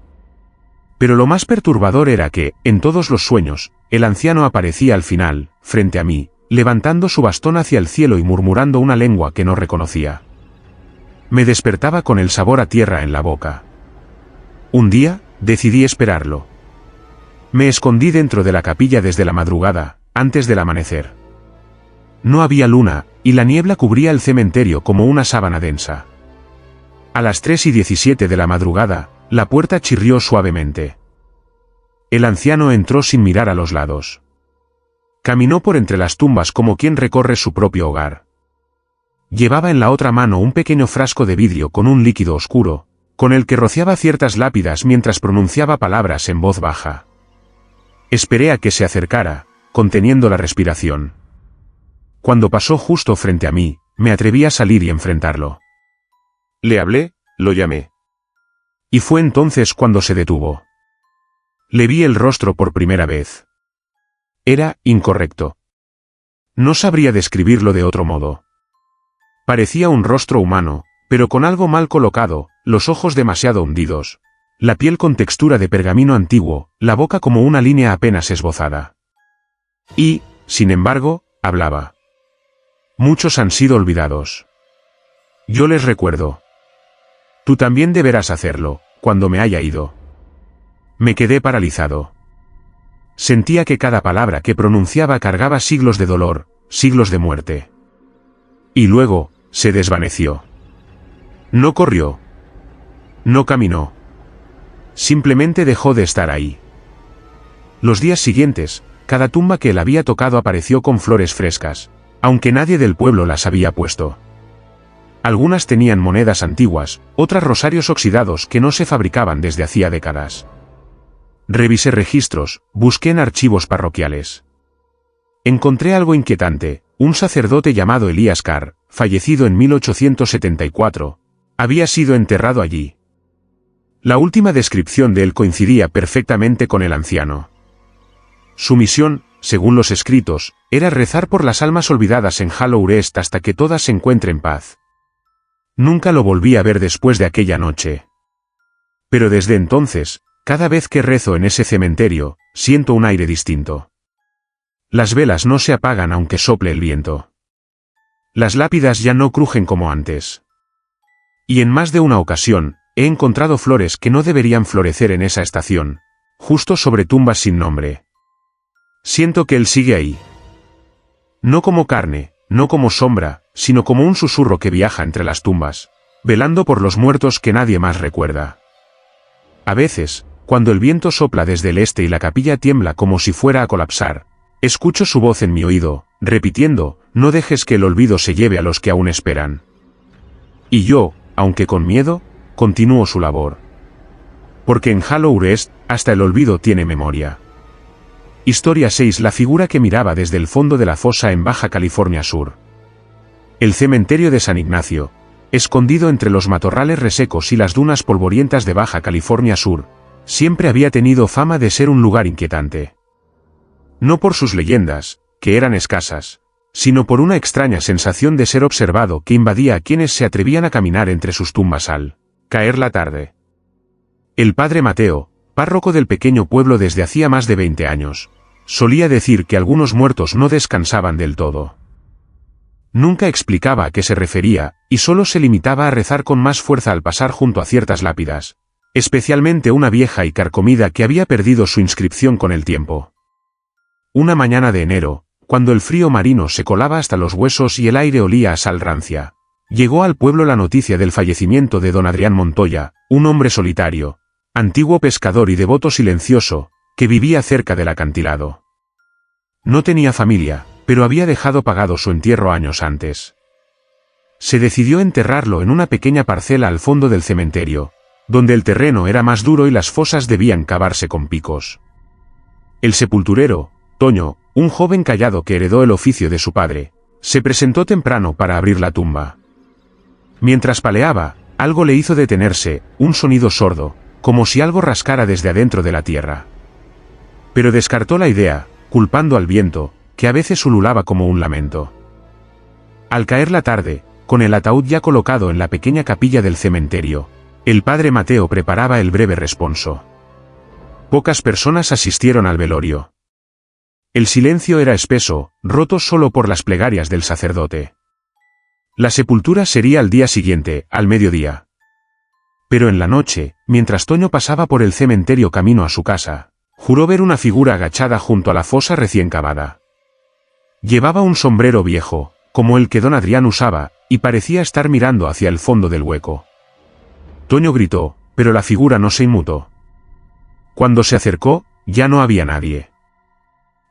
Pero lo más perturbador era que, en todos los sueños, el anciano aparecía al final, frente a mí, levantando su bastón hacia el cielo y murmurando una lengua que no reconocía. Me despertaba con el sabor a tierra en la boca. Un día, decidí esperarlo. Me escondí dentro de la capilla desde la madrugada, antes del amanecer. No había luna, y la niebla cubría el cementerio como una sábana densa. A las 3:17 de la madrugada, la puerta chirrió suavemente. El anciano entró sin mirar a los lados. Caminó por entre las tumbas como quien recorre su propio hogar. Llevaba en la otra mano un pequeño frasco de vidrio con un líquido oscuro, con el que rociaba ciertas lápidas mientras pronunciaba palabras en voz baja. Esperé a que se acercara, conteniendo la respiración. Cuando pasó justo frente a mí, me atreví a salir y enfrentarlo. Le hablé, lo llamé. Y fue entonces cuando se detuvo. Le vi el rostro por primera vez. Era incorrecto. No sabría describirlo de otro modo. Parecía un rostro humano, pero con algo mal colocado, los ojos demasiado hundidos, la piel con textura de pergamino antiguo, la boca como una línea apenas esbozada. Y, sin embargo, hablaba. Muchos han sido olvidados. Yo les recuerdo. Tú también deberás hacerlo, cuando me haya ido. Me quedé paralizado. Sentía que cada palabra que pronunciaba cargaba siglos de dolor, siglos de muerte. Y luego, se desvaneció. No corrió. No caminó. Simplemente dejó de estar ahí. Los días siguientes, cada tumba que él había tocado apareció con flores frescas, aunque nadie del pueblo las había puesto. Algunas tenían monedas antiguas, otras rosarios oxidados que no se fabricaban desde hacía décadas. Revisé registros, busqué en archivos parroquiales. Encontré algo inquietante. Un sacerdote llamado Elías Carr, fallecido en 1874, había sido enterrado allí. La última descripción de él coincidía perfectamente con el anciano. Su misión, según los escritos, era rezar por las almas olvidadas en Hallow Rest hasta que todas se encuentren paz. Nunca lo volví a ver después de aquella noche. Pero desde entonces, cada vez que rezo en ese cementerio, siento un aire distinto. Las velas no se apagan aunque sople el viento. Las lápidas ya no crujen como antes. Y en más de una ocasión, he encontrado flores que no deberían florecer en esa estación, justo sobre tumbas sin nombre. Siento que él sigue ahí. No como carne, no como sombra, sino como un susurro que viaja entre las tumbas, velando por los muertos que nadie más recuerda. A veces, cuando el viento sopla desde el este y la capilla tiembla como si fuera a colapsar, escucho su voz en mi oído, repitiendo, no dejes que el olvido se lleve a los que aún esperan. Y yo, aunque con miedo, continúo su labor. Porque en Hallow Rest, hasta el olvido tiene memoria. Historia 6. La figura que miraba desde el fondo de la fosa en Baja California Sur. El cementerio de San Ignacio, escondido entre los matorrales resecos y las dunas polvorientas de Baja California Sur, siempre había tenido fama de ser un lugar inquietante. No por sus leyendas, que eran escasas, sino por una extraña sensación de ser observado que invadía a quienes se atrevían a caminar entre sus tumbas al caer la tarde. El padre Mateo, párroco del pequeño pueblo desde hacía más de 20 años, solía decir que algunos muertos no descansaban del todo. Nunca explicaba a qué se refería, y solo se limitaba a rezar con más fuerza al pasar junto a ciertas lápidas, especialmente una vieja y carcomida que había perdido su inscripción con el tiempo. Una mañana de enero, cuando el frío marino se colaba hasta los huesos y el aire olía a sal rancia, llegó al pueblo la noticia del fallecimiento de don Adrián Montoya, un hombre solitario, antiguo pescador y devoto silencioso, que vivía cerca del acantilado. No tenía familia, pero había dejado pagado su entierro años antes. Se decidió enterrarlo en una pequeña parcela al fondo del cementerio, donde el terreno era más duro y las fosas debían cavarse con picos. El sepulturero, Toño, un joven callado que heredó el oficio de su padre, se presentó temprano para abrir la tumba. Mientras paleaba, algo le hizo detenerse, un sonido sordo, como si algo rascara desde adentro de la tierra. Pero descartó la idea, culpando al viento, que a veces ululaba como un lamento. Al caer la tarde, con el ataúd ya colocado en la pequeña capilla del cementerio, el padre Mateo preparaba el breve responso. Pocas personas asistieron al velorio. El silencio era espeso, roto solo por las plegarias del sacerdote. La sepultura sería al día siguiente, al mediodía. Pero en la noche, mientras Toño pasaba por el cementerio camino a su casa, juró ver una figura agachada junto a la fosa recién cavada. Llevaba un sombrero viejo, como el que don Adrián usaba, y parecía estar mirando hacia el fondo del hueco. Toño gritó, pero la figura no se inmutó. Cuando se acercó, ya no había nadie.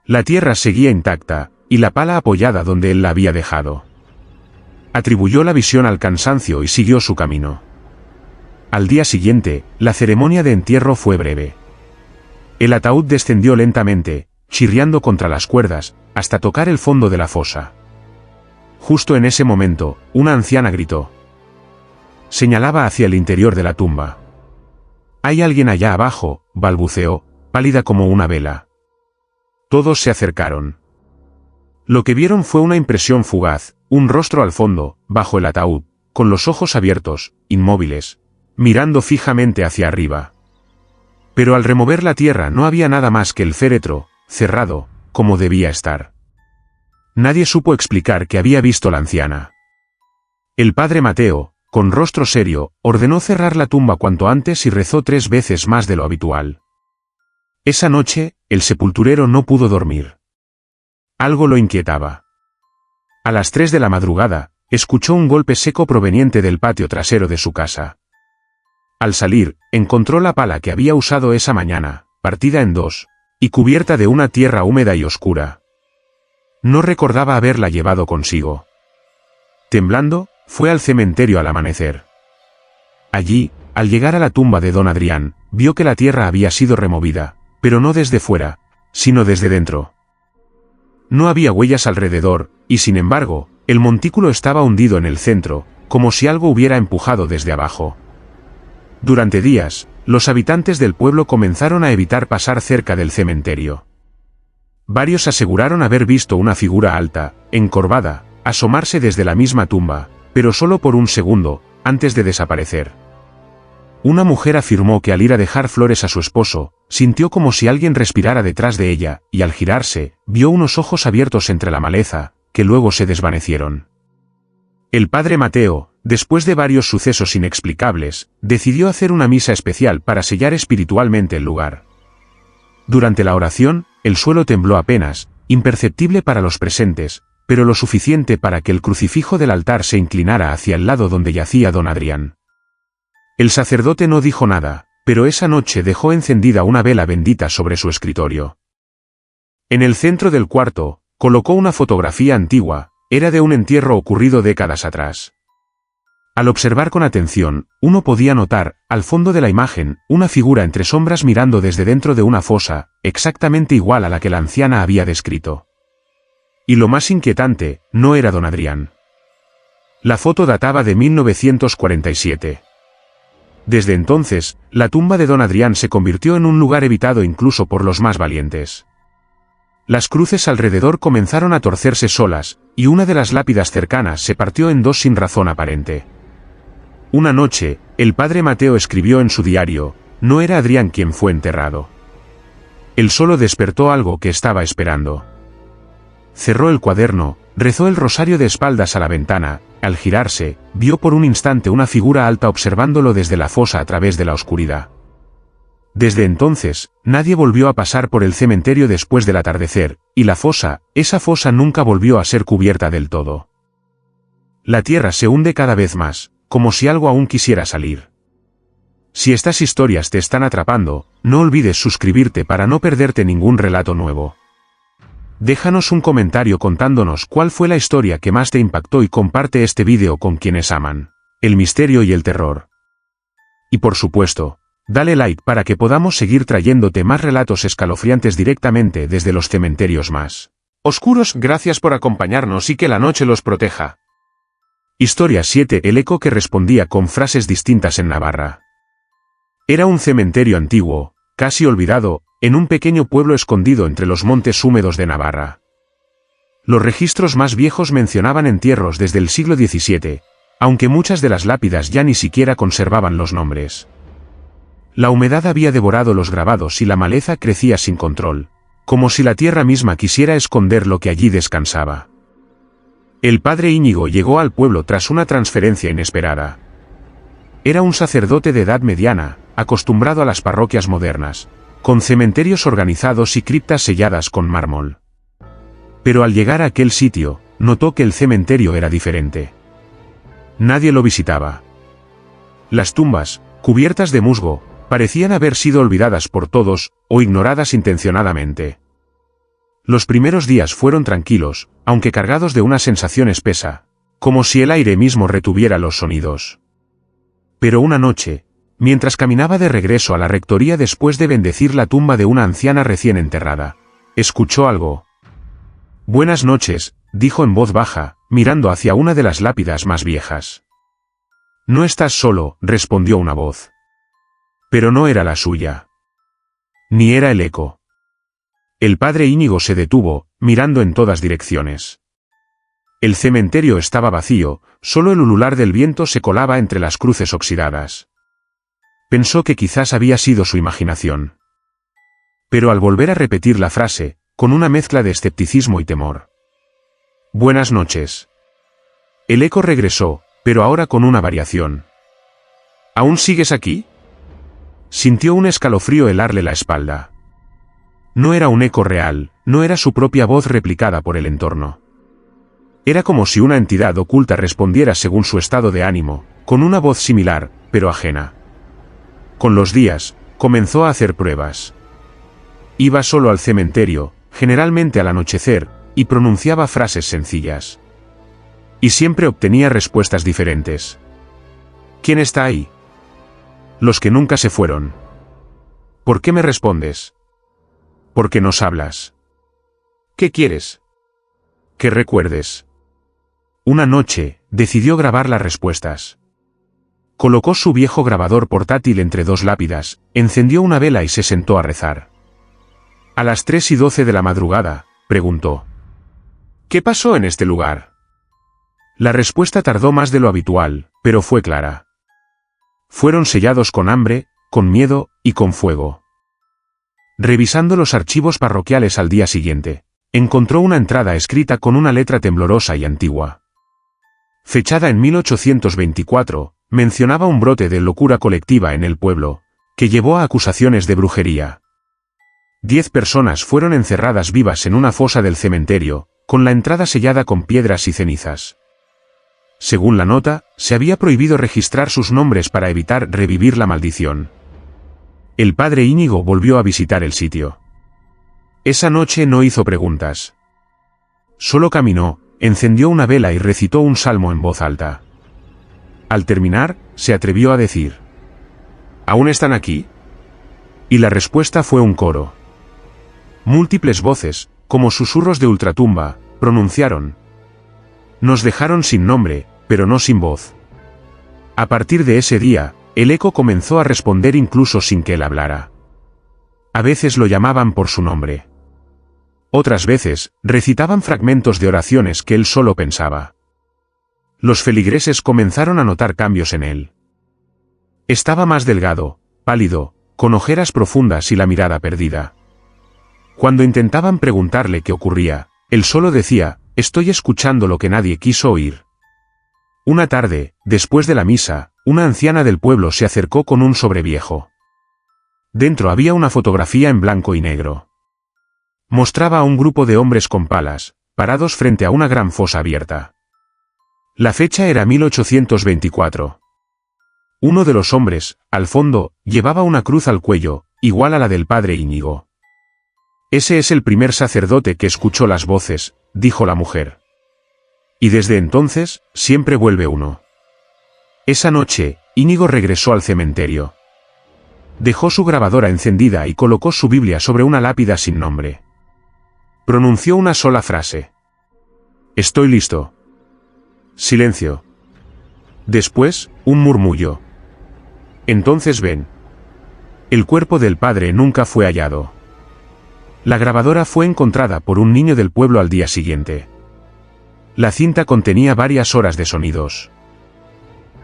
La tierra seguía intacta, y la pala apoyada donde él la había dejado. Atribuyó la visión al cansancio y siguió su camino. Al día siguiente, la ceremonia de entierro fue breve. El ataúd descendió lentamente, chirriando contra las cuerdas, hasta tocar el fondo de la fosa. Justo en ese momento, una anciana gritó. Señalaba hacia el interior de la tumba. «Hay alguien allá abajo», balbuceó, pálida como una vela. Todos se acercaron. Lo que vieron fue una impresión fugaz, un rostro al fondo, bajo el ataúd, con los ojos abiertos, inmóviles, mirando fijamente hacia arriba. Pero al remover la tierra no había nada más que el féretro, cerrado, como debía estar. Nadie supo explicar qué había visto la anciana. El padre Mateo, con rostro serio, ordenó cerrar la tumba cuanto antes y rezó 3 veces más de lo habitual. Esa noche, el sepulturero no pudo dormir. Algo lo inquietaba. A las 3 de la madrugada, escuchó un golpe seco proveniente del patio trasero de su casa. Al salir, encontró la pala que había usado esa mañana, partida en 2, y cubierta de una tierra húmeda y oscura. No recordaba haberla llevado consigo. Temblando, fue al cementerio al amanecer. Allí, al llegar a la tumba de don Adrián, vio que la tierra había sido removida, pero no desde fuera, sino desde dentro. No había huellas alrededor, y sin embargo, el montículo estaba hundido en el centro, como si algo hubiera empujado desde abajo. Durante días, los habitantes del pueblo comenzaron a evitar pasar cerca del cementerio. Varios aseguraron haber visto una figura alta, encorvada, asomarse desde la misma tumba, pero solo por un segundo, antes de desaparecer. Una mujer afirmó que al ir a dejar flores a su esposo, sintió como si alguien respirara detrás de ella, y al girarse, vio unos ojos abiertos entre la maleza, que luego se desvanecieron. El padre Mateo, después de varios sucesos inexplicables, decidió hacer una misa especial para sellar espiritualmente el lugar. Durante la oración, el suelo tembló apenas, imperceptible para los presentes, pero lo suficiente para que el crucifijo del altar se inclinara hacia el lado donde yacía don Adrián. El sacerdote no dijo nada, pero esa noche dejó encendida una vela bendita sobre su escritorio. En el centro del cuarto, colocó una fotografía antigua, era de un entierro ocurrido décadas atrás. Al observar con atención, uno podía notar, al fondo de la imagen, una figura entre sombras mirando desde dentro de una fosa, exactamente igual a la que la anciana había descrito. Y lo más inquietante, no era don Adrián. La foto databa de 1947. Desde entonces, la tumba de don Adrián se convirtió en un lugar evitado incluso por los más valientes. Las cruces alrededor comenzaron a torcerse solas, y una de las lápidas cercanas se partió en 2 sin razón aparente. Una noche, el padre Mateo escribió en su diario, no era Adrián quien fue enterrado. Él solo despertó algo que estaba esperando. Cerró el cuaderno, rezó el rosario de espaldas a la ventana, al girarse, vio por un instante una figura alta observándolo desde la fosa a través de la oscuridad. Desde entonces, nadie volvió a pasar por el cementerio después del atardecer, y esa fosa nunca volvió a ser cubierta del todo. La tierra se hunde cada vez más, como si algo aún quisiera salir. Si estas historias te están atrapando, no olvides suscribirte para no perderte ningún relato nuevo. Déjanos un comentario contándonos cuál fue la historia que más te impactó y comparte este vídeo con quienes aman el misterio y el terror. Y por supuesto, dale like para que podamos seguir trayéndote más relatos escalofriantes directamente desde los cementerios más oscuros. Gracias por acompañarnos y que la noche los proteja. Historia 7. El eco que respondía con frases distintas en Navarra. Era un cementerio antiguo, casi olvidado, en un pequeño pueblo escondido entre los montes húmedos de Navarra. Los registros más viejos mencionaban entierros desde el siglo XVII, aunque muchas de las lápidas ya ni siquiera conservaban los nombres. La humedad había devorado los grabados y la maleza crecía sin control, como si la tierra misma quisiera esconder lo que allí descansaba. El padre Íñigo llegó al pueblo tras una transferencia inesperada. Era un sacerdote de edad mediana, acostumbrado a las parroquias modernas, con cementerios organizados y criptas selladas con mármol. Pero al llegar a aquel sitio, notó que el cementerio era diferente. Nadie lo visitaba. Las tumbas, cubiertas de musgo, parecían haber sido olvidadas por todos, o ignoradas intencionadamente. Los primeros días fueron tranquilos, aunque cargados de una sensación espesa, como si el aire mismo retuviera los sonidos. Pero una noche, mientras caminaba de regreso a la rectoría después de bendecir la tumba de una anciana recién enterrada, escuchó algo. «Buenas noches», dijo en voz baja, mirando hacia una de las lápidas más viejas. «No estás solo», respondió una voz. Pero no era la suya. Ni era el eco. El padre Íñigo se detuvo, mirando en todas direcciones. El cementerio estaba vacío, solo el ulular del viento se colaba entre las cruces oxidadas. Pensó que quizás había sido su imaginación. Pero al volver a repetir la frase, con una mezcla de escepticismo y temor. «Buenas noches». El eco regresó, pero ahora con una variación. «¿Aún sigues aquí?» Sintió un escalofrío helarle la espalda. No era un eco real, no era su propia voz replicada por el entorno. Era como si una entidad oculta respondiera según su estado de ánimo, con una voz similar, pero ajena. Con los días, comenzó a hacer pruebas. Iba solo al cementerio, generalmente al anochecer, y pronunciaba frases sencillas. Y siempre obtenía respuestas diferentes. «¿Quién está ahí?» «Los que nunca se fueron». «¿Por qué me respondes?» «¿Por qué nos hablas?» «¿Qué quieres?» «Que recuerdes». Una noche, decidió grabar las respuestas. Colocó su viejo grabador portátil entre dos lápidas, encendió una vela y se sentó a rezar. A las 3:12 de la madrugada, preguntó. «¿Qué pasó en este lugar?» La respuesta tardó más de lo habitual, pero fue clara. Fueron sellados con hambre, con miedo y con fuego. Revisando los archivos parroquiales al día siguiente, encontró una entrada escrita con una letra temblorosa y antigua. Fechada en 1824, mencionaba un brote de locura colectiva en el pueblo, que llevó a acusaciones de brujería. 10 personas fueron encerradas vivas en una fosa del cementerio, con la entrada sellada con piedras y cenizas. Según la nota, se había prohibido registrar sus nombres para evitar revivir la maldición. El padre Íñigo volvió a visitar el sitio. Esa noche no hizo preguntas. Solo caminó, encendió una vela y recitó un salmo en voz alta. Al terminar, se atrevió a decir: «¿Aún están aquí?» Y la respuesta fue un coro. Múltiples voces, como susurros de ultratumba, pronunciaron: «Nos dejaron sin nombre, pero no sin voz». A partir de ese día, el eco comenzó a responder incluso sin que él hablara. A veces lo llamaban por su nombre. Otras veces, recitaban fragmentos de oraciones que él solo pensaba. Los feligreses comenzaron a notar cambios en él. Estaba más delgado, pálido, con ojeras profundas y la mirada perdida. Cuando intentaban preguntarle qué ocurría, él solo decía: «Estoy escuchando lo que nadie quiso oír». Una tarde, después de la misa, una anciana del pueblo se acercó con un sobre viejo. Dentro había una fotografía en blanco y negro. Mostraba a un grupo de hombres con palas, parados frente a una gran fosa abierta. La fecha era 1824. Uno de los hombres, al fondo, llevaba una cruz al cuello, igual a la del padre Íñigo. «Ese es el primer sacerdote que escuchó las voces», dijo la mujer. «Y desde entonces, siempre vuelve uno». Esa noche, Íñigo regresó al cementerio. Dejó su grabadora encendida y colocó su Biblia sobre una lápida sin nombre. Pronunció una sola frase: «Estoy listo». Silencio. Después, un murmullo. «Entonces ven». El cuerpo del padre nunca fue hallado. La grabadora fue encontrada por un niño del pueblo al día siguiente. La cinta contenía varias horas de sonidos.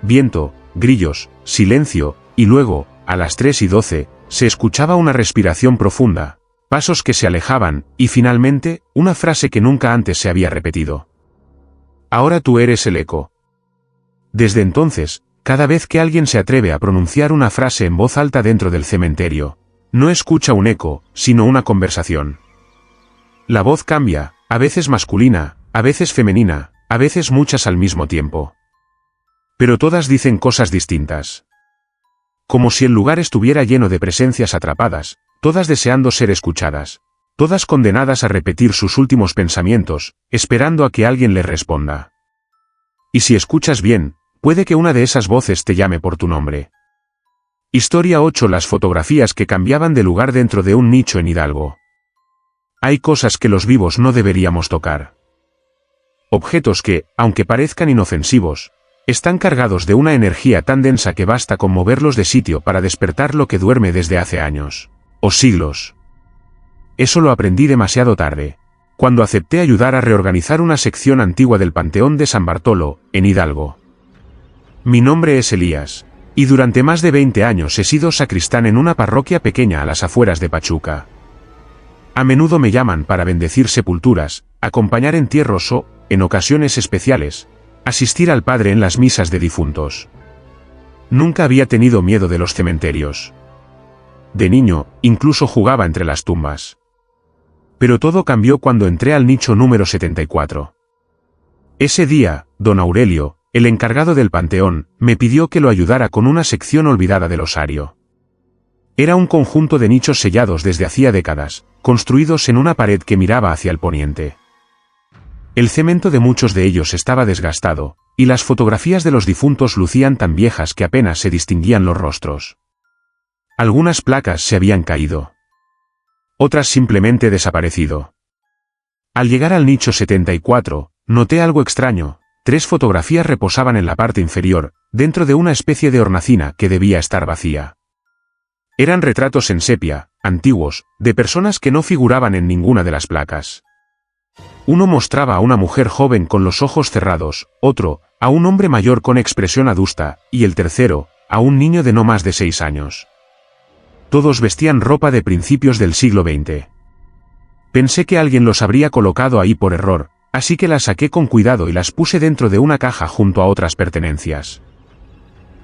Viento, grillos, silencio, y luego, a las 3:12, se escuchaba una respiración profunda, pasos que se alejaban, y finalmente, una frase que nunca antes se había repetido. Ahora tú eres el eco. Desde entonces, cada vez que alguien se atreve a pronunciar una frase en voz alta dentro del cementerio, no escucha un eco, sino una conversación. La voz cambia, a veces masculina, a veces femenina, a veces muchas al mismo tiempo. Pero todas dicen cosas distintas. Como si el lugar estuviera lleno de presencias atrapadas, todas deseando ser escuchadas, todas condenadas a repetir sus últimos pensamientos, esperando a que alguien les responda. Y si escuchas bien, puede que una de esas voces te llame por tu nombre. Historia 8. Las fotografías que cambiaban de lugar dentro de un nicho en Hidalgo. Hay cosas que los vivos no deberíamos tocar. Objetos que, aunque parezcan inofensivos, están cargados de una energía tan densa que basta con moverlos de sitio para despertar lo que duerme desde hace años, o siglos. Eso lo aprendí demasiado tarde, cuando acepté ayudar a reorganizar una sección antigua del Panteón de San Bartolo, en Hidalgo. Mi nombre es Elías, y durante más de 20 años he sido sacristán en una parroquia pequeña a las afueras de Pachuca. A menudo me llaman para bendecir sepulturas, acompañar entierros o, en ocasiones especiales, asistir al padre en las misas de difuntos. Nunca había tenido miedo de los cementerios. De niño, incluso jugaba entre las tumbas. Pero todo cambió cuando entré al nicho número 74. Ese día, don Aurelio, el encargado del panteón, me pidió que lo ayudara con una sección olvidada del osario. Era un conjunto de nichos sellados desde hacía décadas, construidos en una pared que miraba hacia el poniente. El cemento de muchos de ellos estaba desgastado, y las fotografías de los difuntos lucían tan viejas que apenas se distinguían los rostros. Algunas placas se habían caído. Otras simplemente desaparecido. Al llegar al nicho 74, noté algo extraño. 3 fotografías reposaban en la parte inferior, dentro de una especie de hornacina que debía estar vacía. Eran retratos en sepia, antiguos, de personas que no figuraban en ninguna de las placas. Uno mostraba a una mujer joven con los ojos cerrados, otro, a un hombre mayor con expresión adusta, y el tercero, a un niño de no más de 6 años. Todos vestían ropa de principios del siglo XX. Pensé que alguien los habría colocado ahí por error, así que las saqué con cuidado y las puse dentro de una caja junto a otras pertenencias.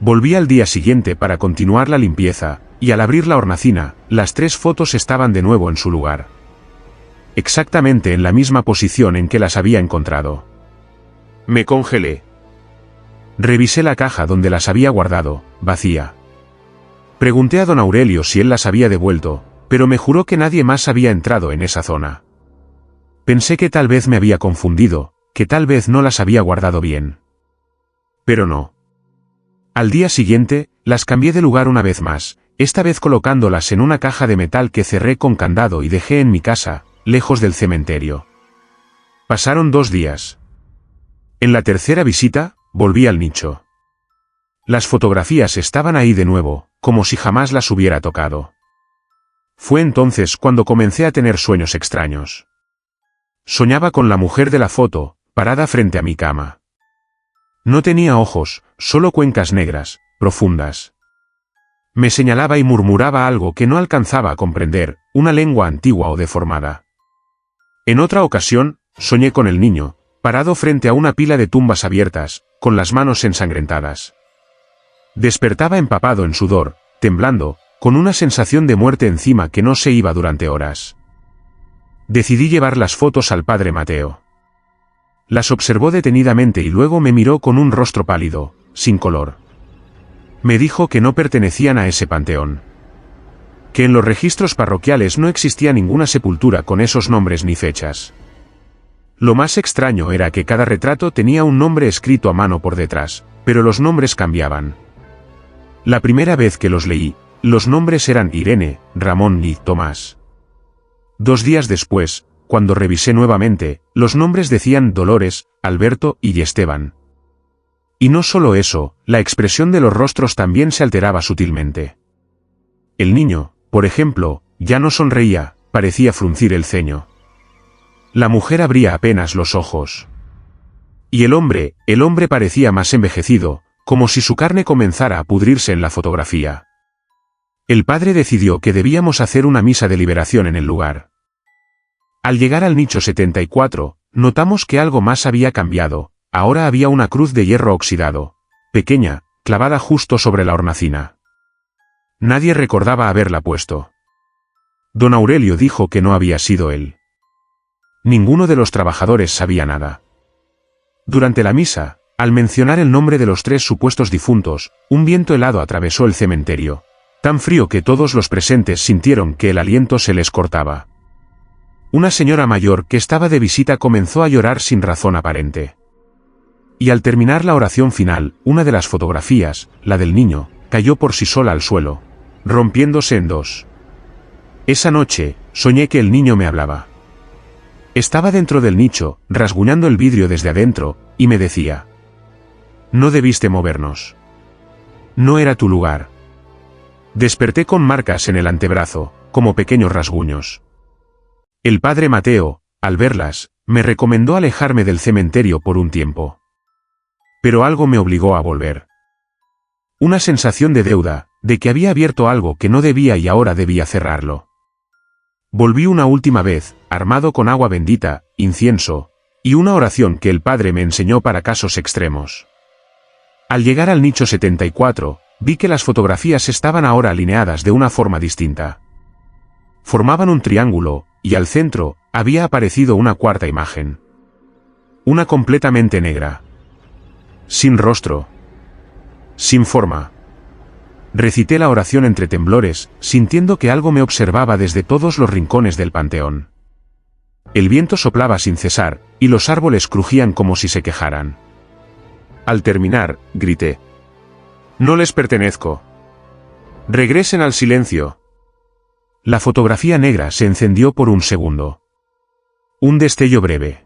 Volví al día siguiente para continuar la limpieza, y al abrir la hornacina, las 3 fotos estaban de nuevo en su lugar. Exactamente en la misma posición en que las había encontrado. Me congelé. Revisé la caja donde las había guardado, vacía. Pregunté a don Aurelio si él las había devuelto, pero me juró que nadie más había entrado en esa zona. Pensé que tal vez me había confundido, que tal vez no las había guardado bien. Pero no. Al día siguiente, las cambié de lugar una vez más, esta vez colocándolas en una caja de metal que cerré con candado y dejé en mi casa, lejos del cementerio. Pasaron 2 días. En la tercera visita, volví al nicho. Las fotografías estaban ahí de nuevo, como si jamás las hubiera tocado. Fue entonces cuando comencé a tener sueños extraños. Soñaba con la mujer de la foto, parada frente a mi cama. No tenía ojos, solo cuencas negras, profundas. Me señalaba y murmuraba algo que no alcanzaba a comprender, una lengua antigua o deformada. En otra ocasión, soñé con el niño, parado frente a una pila de tumbas abiertas, con las manos ensangrentadas. Despertaba empapado en sudor, temblando, con una sensación de muerte encima que no se iba durante horas. Decidí llevar las fotos al padre Mateo. Las observó detenidamente y luego me miró con un rostro pálido, sin color. Me dijo que no pertenecían a ese panteón. Que en los registros parroquiales no existía ninguna sepultura con esos nombres ni fechas. Lo más extraño era que cada retrato tenía un nombre escrito a mano por detrás, pero los nombres cambiaban. La primera vez que los leí, los nombres eran Irene, Ramón y Tomás. 2 días después, cuando revisé nuevamente, los nombres decían Dolores, Alberto y Esteban. Y no solo eso, la expresión de los rostros también se alteraba sutilmente. El niño, por ejemplo, ya no sonreía, parecía fruncir el ceño. La mujer abría apenas los ojos. Y el hombre parecía más envejecido, como si su carne comenzara a pudrirse en la fotografía. El padre decidió que debíamos hacer una misa de liberación en el lugar. Al llegar al nicho 74, notamos que algo más había cambiado. Ahora había una cruz de hierro oxidado, pequeña, clavada justo sobre la hornacina. Nadie recordaba haberla puesto. Don Aurelio dijo que no había sido él. Ninguno de los trabajadores sabía nada. Durante la misa, al mencionar el nombre de los 3 supuestos difuntos, un viento helado atravesó el cementerio, tan frío que todos los presentes sintieron que el aliento se les cortaba. Una señora mayor que estaba de visita comenzó a llorar sin razón aparente. Y al terminar la oración final, una de las fotografías, la del niño, cayó por sí sola al suelo, rompiéndose en 2. Esa noche, soñé que el niño me hablaba. Estaba dentro del nicho, rasguñando el vidrio desde adentro, y me decía: no debiste movernos. No era tu lugar. Desperté con marcas en el antebrazo, como pequeños rasguños. El padre Mateo, al verlas, me recomendó alejarme del cementerio por un tiempo. Pero algo me obligó a volver. Una sensación de deuda, de que había abierto algo que no debía y ahora debía cerrarlo. Volví una última vez, armado con agua bendita, incienso, y una oración que el padre me enseñó para casos extremos. Al llegar al nicho 74, vi que las fotografías estaban ahora alineadas de una forma distinta. Formaban un triángulo, y al centro, había aparecido una cuarta imagen. Una completamente negra. Sin rostro. Sin forma. Recité la oración entre temblores, sintiendo que algo me observaba desde todos los rincones del panteón. El viento soplaba sin cesar, y los árboles crujían como si se quejaran. Al terminar, grité: no les pertenezco. Regresen al silencio. La fotografía negra se encendió por un segundo. Un destello breve.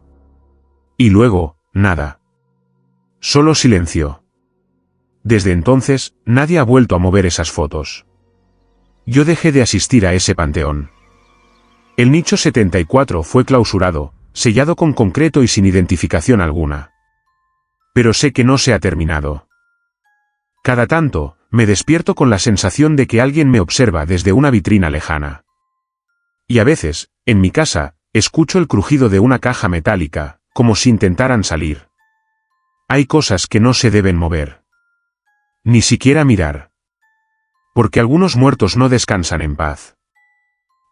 Y luego, nada. Solo silencio. Desde entonces, nadie ha vuelto a mover esas fotos. Yo dejé de asistir a ese panteón. El nicho 74 fue clausurado, sellado con concreto y sin identificación alguna. Pero sé que no se ha terminado. Cada tanto, me despierto con la sensación de que alguien me observa desde una vitrina lejana. Y a veces, en mi casa, escucho el crujido de una caja metálica, como si intentaran salir. Hay cosas que no se deben mover. Ni siquiera mirar. Porque algunos muertos no descansan en paz.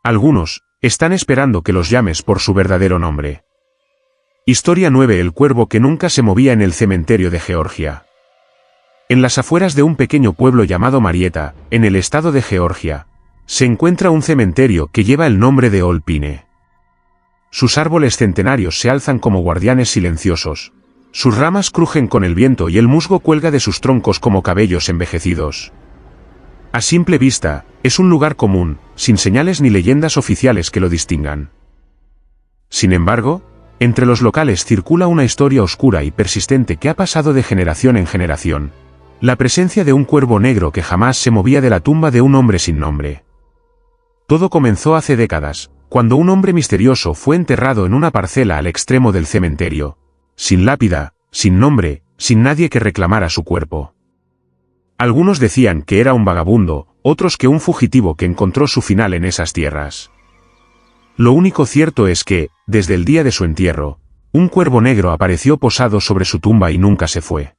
Algunos, están esperando que los llames por su verdadero nombre. Historia 9: El cuervo que nunca se movía en el cementerio de Georgia. En las afueras de un pequeño pueblo llamado Marietta, en el estado de Georgia, se encuentra un cementerio que lleva el nombre de Old Pine. Sus árboles centenarios se alzan como guardianes silenciosos. Sus ramas crujen con el viento y el musgo cuelga de sus troncos como cabellos envejecidos. A simple vista, es un lugar común, sin señales ni leyendas oficiales que lo distingan. Sin embargo, entre los locales circula una historia oscura y persistente que ha pasado de generación en generación. La presencia de un cuervo negro que jamás se movía de la tumba de un hombre sin nombre. Todo comenzó hace décadas, cuando un hombre misterioso fue enterrado en una parcela al extremo del cementerio. Sin lápida, sin nombre, sin nadie que reclamara su cuerpo. Algunos decían que era un vagabundo, otros que un fugitivo que encontró su final en esas tierras. Lo único cierto es que, desde el día de su entierro, un cuervo negro apareció posado sobre su tumba y nunca se fue.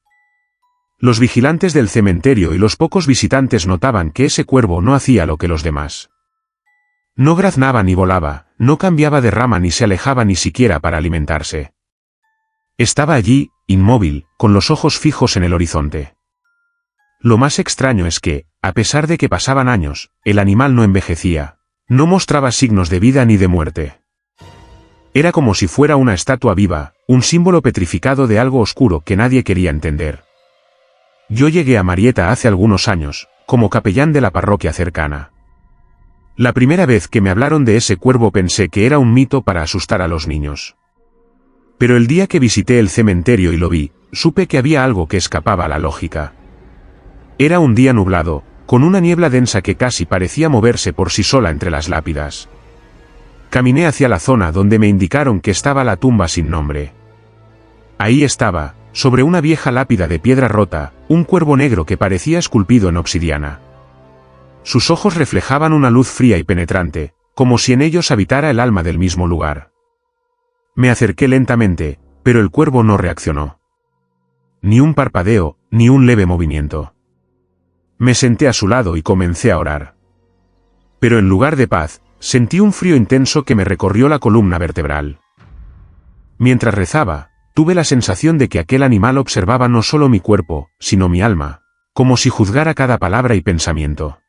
Los vigilantes del cementerio y los pocos visitantes notaban que ese cuervo no hacía lo que los demás. No graznaba ni volaba, no cambiaba de rama ni se alejaba ni siquiera para alimentarse. Estaba allí, inmóvil, con los ojos fijos en el horizonte. Lo más extraño es que, a pesar de que pasaban años, el animal no envejecía, no mostraba signos de vida ni de muerte. Era como si fuera una estatua viva, un símbolo petrificado de algo oscuro que nadie quería entender. Yo llegué a Marietta hace algunos años, como capellán de la parroquia cercana. La primera vez que me hablaron de ese cuervo pensé que era un mito para asustar a los niños. Pero el día que visité el cementerio y lo vi, supe que había algo que escapaba a la lógica. Era un día nublado, con una niebla densa que casi parecía moverse por sí sola entre las lápidas. Caminé hacia la zona donde me indicaron que estaba la tumba sin nombre. Ahí estaba, sobre una vieja lápida de piedra rota, un cuervo negro que parecía esculpido en obsidiana. Sus ojos reflejaban una luz fría y penetrante, como si en ellos habitara el alma del mismo lugar. Me acerqué lentamente, pero el cuervo no reaccionó. Ni un parpadeo, ni un leve movimiento. Me senté a su lado y comencé a orar. Pero en lugar de paz, sentí un frío intenso que me recorrió la columna vertebral. Mientras rezaba, tuve la sensación de que aquel animal observaba no solo mi cuerpo, sino mi alma, como si juzgara cada palabra y pensamiento.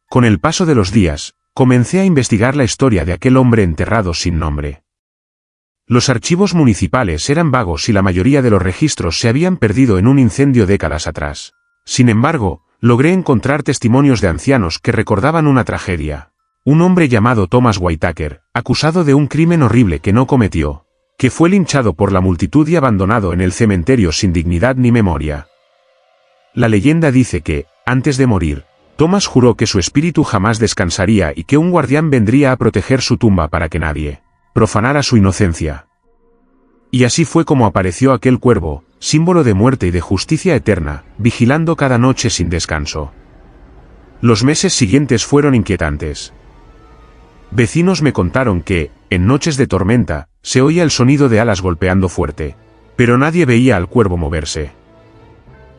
Con el paso de los días, comencé a investigar la historia de aquel hombre enterrado sin nombre. Los archivos municipales eran vagos y la mayoría de los registros se habían perdido en un incendio décadas atrás. Sin embargo, logré encontrar testimonios de ancianos que recordaban una tragedia. Un hombre llamado Thomas Whitaker, acusado de un crimen horrible que no cometió, que fue linchado por la multitud y abandonado en el cementerio sin dignidad ni memoria. La leyenda dice que, antes de morir, Thomas juró que su espíritu jamás descansaría y que un guardián vendría a proteger su tumba para que nadie profanara su inocencia. Y así fue como apareció aquel cuervo, símbolo de muerte y de justicia eterna, vigilando cada noche sin descanso. Los meses siguientes fueron inquietantes. Vecinos me contaron que, en noches de tormenta, se oía el sonido de alas golpeando fuerte, pero nadie veía al cuervo moverse.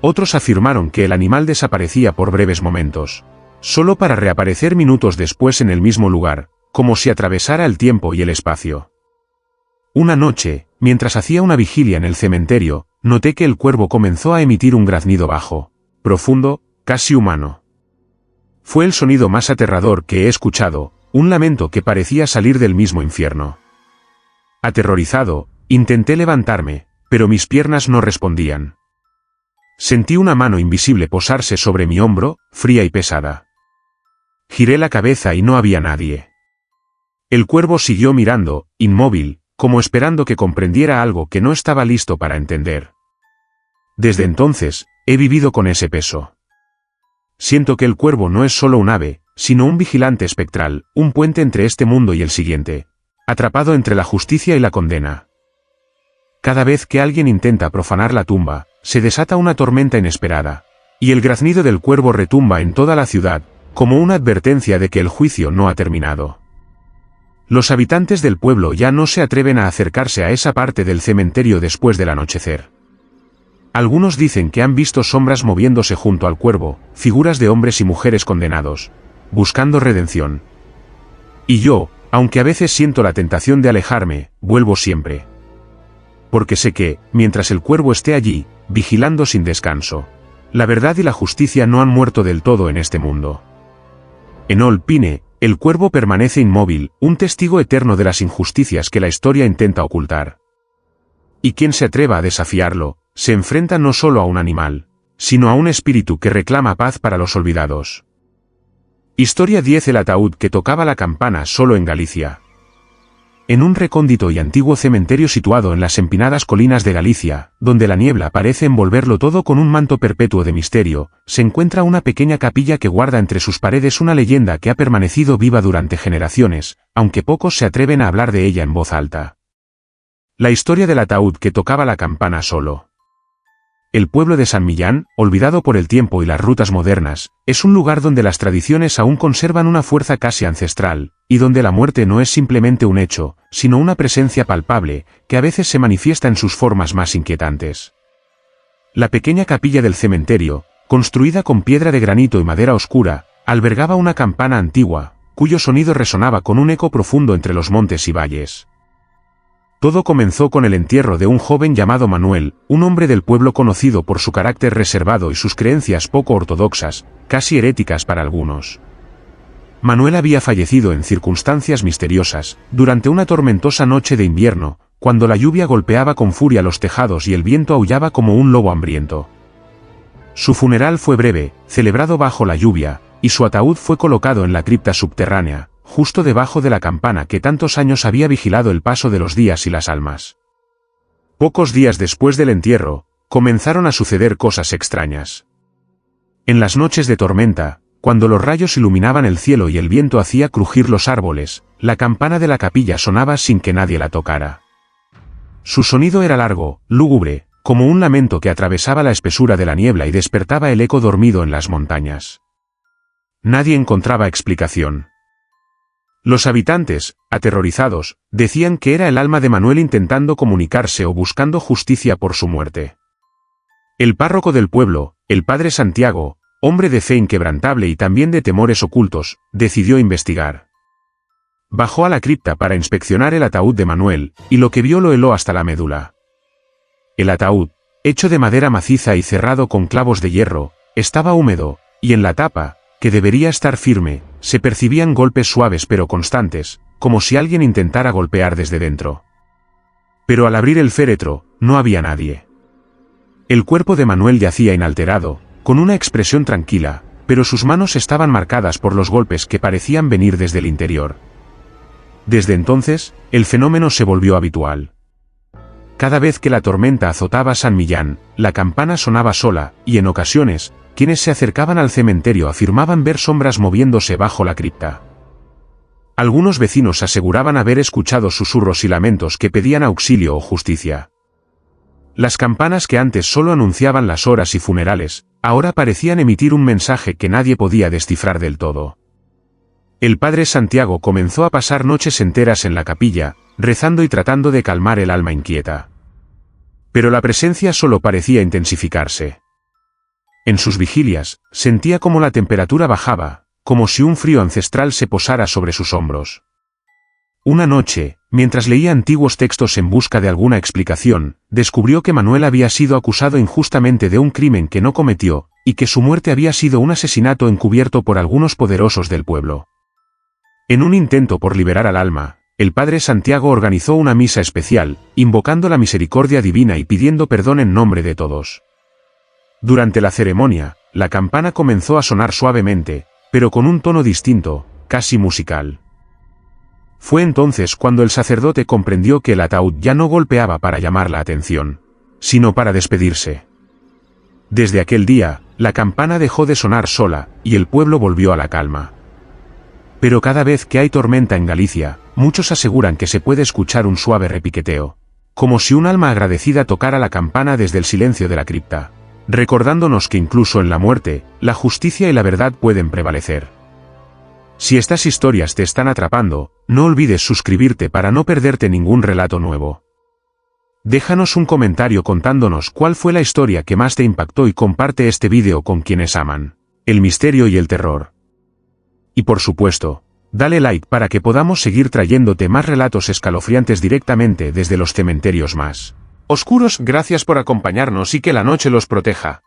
Otros afirmaron que el animal desaparecía por breves momentos, solo para reaparecer minutos después en el mismo lugar, como si atravesara el tiempo y el espacio. Una noche, mientras hacía una vigilia en el cementerio, noté que el cuervo comenzó a emitir un graznido bajo, profundo, casi humano. Fue el sonido más aterrador que he escuchado, un lamento que parecía salir del mismo infierno. Aterrorizado, intenté levantarme, pero mis piernas no respondían. Sentí una mano invisible posarse sobre mi hombro, fría y pesada. Giré la cabeza y no había nadie. El cuervo siguió mirando, inmóvil, como esperando que comprendiera algo que no estaba listo para entender. Desde entonces, he vivido con ese peso. Siento que el cuervo no es solo un ave, sino un vigilante espectral, un puente entre este mundo y el siguiente, atrapado entre la justicia y la condena. Cada vez que alguien intenta profanar la tumba, se desata una tormenta inesperada, y el graznido del cuervo retumba en toda la ciudad, como una advertencia de que el juicio no ha terminado. Los habitantes del pueblo ya no se atreven a acercarse a esa parte del cementerio después del anochecer. Algunos dicen que han visto sombras moviéndose junto al cuervo, figuras de hombres y mujeres condenados, buscando redención. Y yo, aunque a veces siento la tentación de alejarme, vuelvo siempre. Porque sé que, mientras el cuervo esté allí, vigilando sin descanso, la verdad y la justicia no han muerto del todo en este mundo. En Olpine, el cuervo permanece inmóvil, un testigo eterno de las injusticias que la historia intenta ocultar. Y quien se atreva a desafiarlo, se enfrenta no solo a un animal, sino a un espíritu que reclama paz para los olvidados. Historia 10. El ataúd que tocaba la campana solo en Galicia. En un recóndito y antiguo cementerio situado en las empinadas colinas de Galicia, donde la niebla parece envolverlo todo con un manto perpetuo de misterio, se encuentra una pequeña capilla que guarda entre sus paredes una leyenda que ha permanecido viva durante generaciones, aunque pocos se atreven a hablar de ella en voz alta. La historia del ataúd que tocaba la campana solo. El pueblo de San Millán, olvidado por el tiempo y las rutas modernas, es un lugar donde las tradiciones aún conservan una fuerza casi ancestral, y donde la muerte no es simplemente un hecho, sino una presencia palpable, que a veces se manifiesta en sus formas más inquietantes. La pequeña capilla del cementerio, construida con piedra de granito y madera oscura, albergaba una campana antigua, cuyo sonido resonaba con un eco profundo entre los montes y valles. Todo comenzó con el entierro de un joven llamado Manuel, un hombre del pueblo conocido por su carácter reservado y sus creencias poco ortodoxas, casi heréticas para algunos. Manuel había fallecido en circunstancias misteriosas, durante una tormentosa noche de invierno, cuando la lluvia golpeaba con furia los tejados y el viento aullaba como un lobo hambriento. Su funeral fue breve, celebrado bajo la lluvia, y su ataúd fue colocado en la cripta subterránea, justo debajo de la campana que tantos años había vigilado el paso de los días y las almas. Pocos días después del entierro, comenzaron a suceder cosas extrañas. En las noches de tormenta, cuando los rayos iluminaban el cielo y el viento hacía crujir los árboles, la campana de la capilla sonaba sin que nadie la tocara. Su sonido era largo, lúgubre, como un lamento que atravesaba la espesura de la niebla y despertaba el eco dormido en las montañas. Nadie encontraba explicación. Los habitantes, aterrorizados, decían que era el alma de Manuel intentando comunicarse o buscando justicia por su muerte. El párroco del pueblo, el padre Santiago, hombre de fe inquebrantable y también de temores ocultos, decidió investigar. Bajó a la cripta para inspeccionar el ataúd de Manuel, y lo que vio lo heló hasta la médula. El ataúd, hecho de madera maciza y cerrado con clavos de hierro, estaba húmedo, y en la tapa, que debería estar firme, se percibían golpes suaves pero constantes, como si alguien intentara golpear desde dentro. Pero al abrir el féretro, no había nadie. El cuerpo de Manuel yacía inalterado, con una expresión tranquila, pero sus manos estaban marcadas por los golpes que parecían venir desde el interior. Desde entonces, el fenómeno se volvió habitual. Cada vez que la tormenta azotaba San Millán, la campana sonaba sola, y en ocasiones, quienes se acercaban al cementerio afirmaban ver sombras moviéndose bajo la cripta. Algunos vecinos aseguraban haber escuchado susurros y lamentos que pedían auxilio o justicia. Las campanas que antes solo anunciaban las horas y funerales, ahora parecían emitir un mensaje que nadie podía descifrar del todo. El padre Santiago comenzó a pasar noches enteras en la capilla, rezando y tratando de calmar el alma inquieta. Pero la presencia solo parecía intensificarse. En sus vigilias, sentía como la temperatura bajaba, como si un frío ancestral se posara sobre sus hombros. Una noche, mientras leía antiguos textos en busca de alguna explicación, descubrió que Manuel había sido acusado injustamente de un crimen que no cometió, y que su muerte había sido un asesinato encubierto por algunos poderosos del pueblo. En un intento por liberar al alma, el padre Santiago organizó una misa especial, invocando la misericordia divina y pidiendo perdón en nombre de todos. Durante la ceremonia, la campana comenzó a sonar suavemente, pero con un tono distinto, casi musical. Fue entonces cuando el sacerdote comprendió que el ataúd ya no golpeaba para llamar la atención, sino para despedirse. Desde aquel día, la campana dejó de sonar sola, y el pueblo volvió a la calma. Pero cada vez que hay tormenta en Galicia, muchos aseguran que se puede escuchar un suave repiqueteo, como si un alma agradecida tocara la campana desde el silencio de la cripta, recordándonos que incluso en la muerte, la justicia y la verdad pueden prevalecer. Si estas historias te están atrapando, no olvides suscribirte para no perderte ningún relato nuevo. Déjanos un comentario contándonos cuál fue la historia que más te impactó y comparte este vídeo con quienes aman el misterio y el terror. Y por supuesto, dale like para que podamos seguir trayéndote más relatos escalofriantes directamente desde los cementerios más oscuros. Gracias por acompañarnos y que la noche los proteja.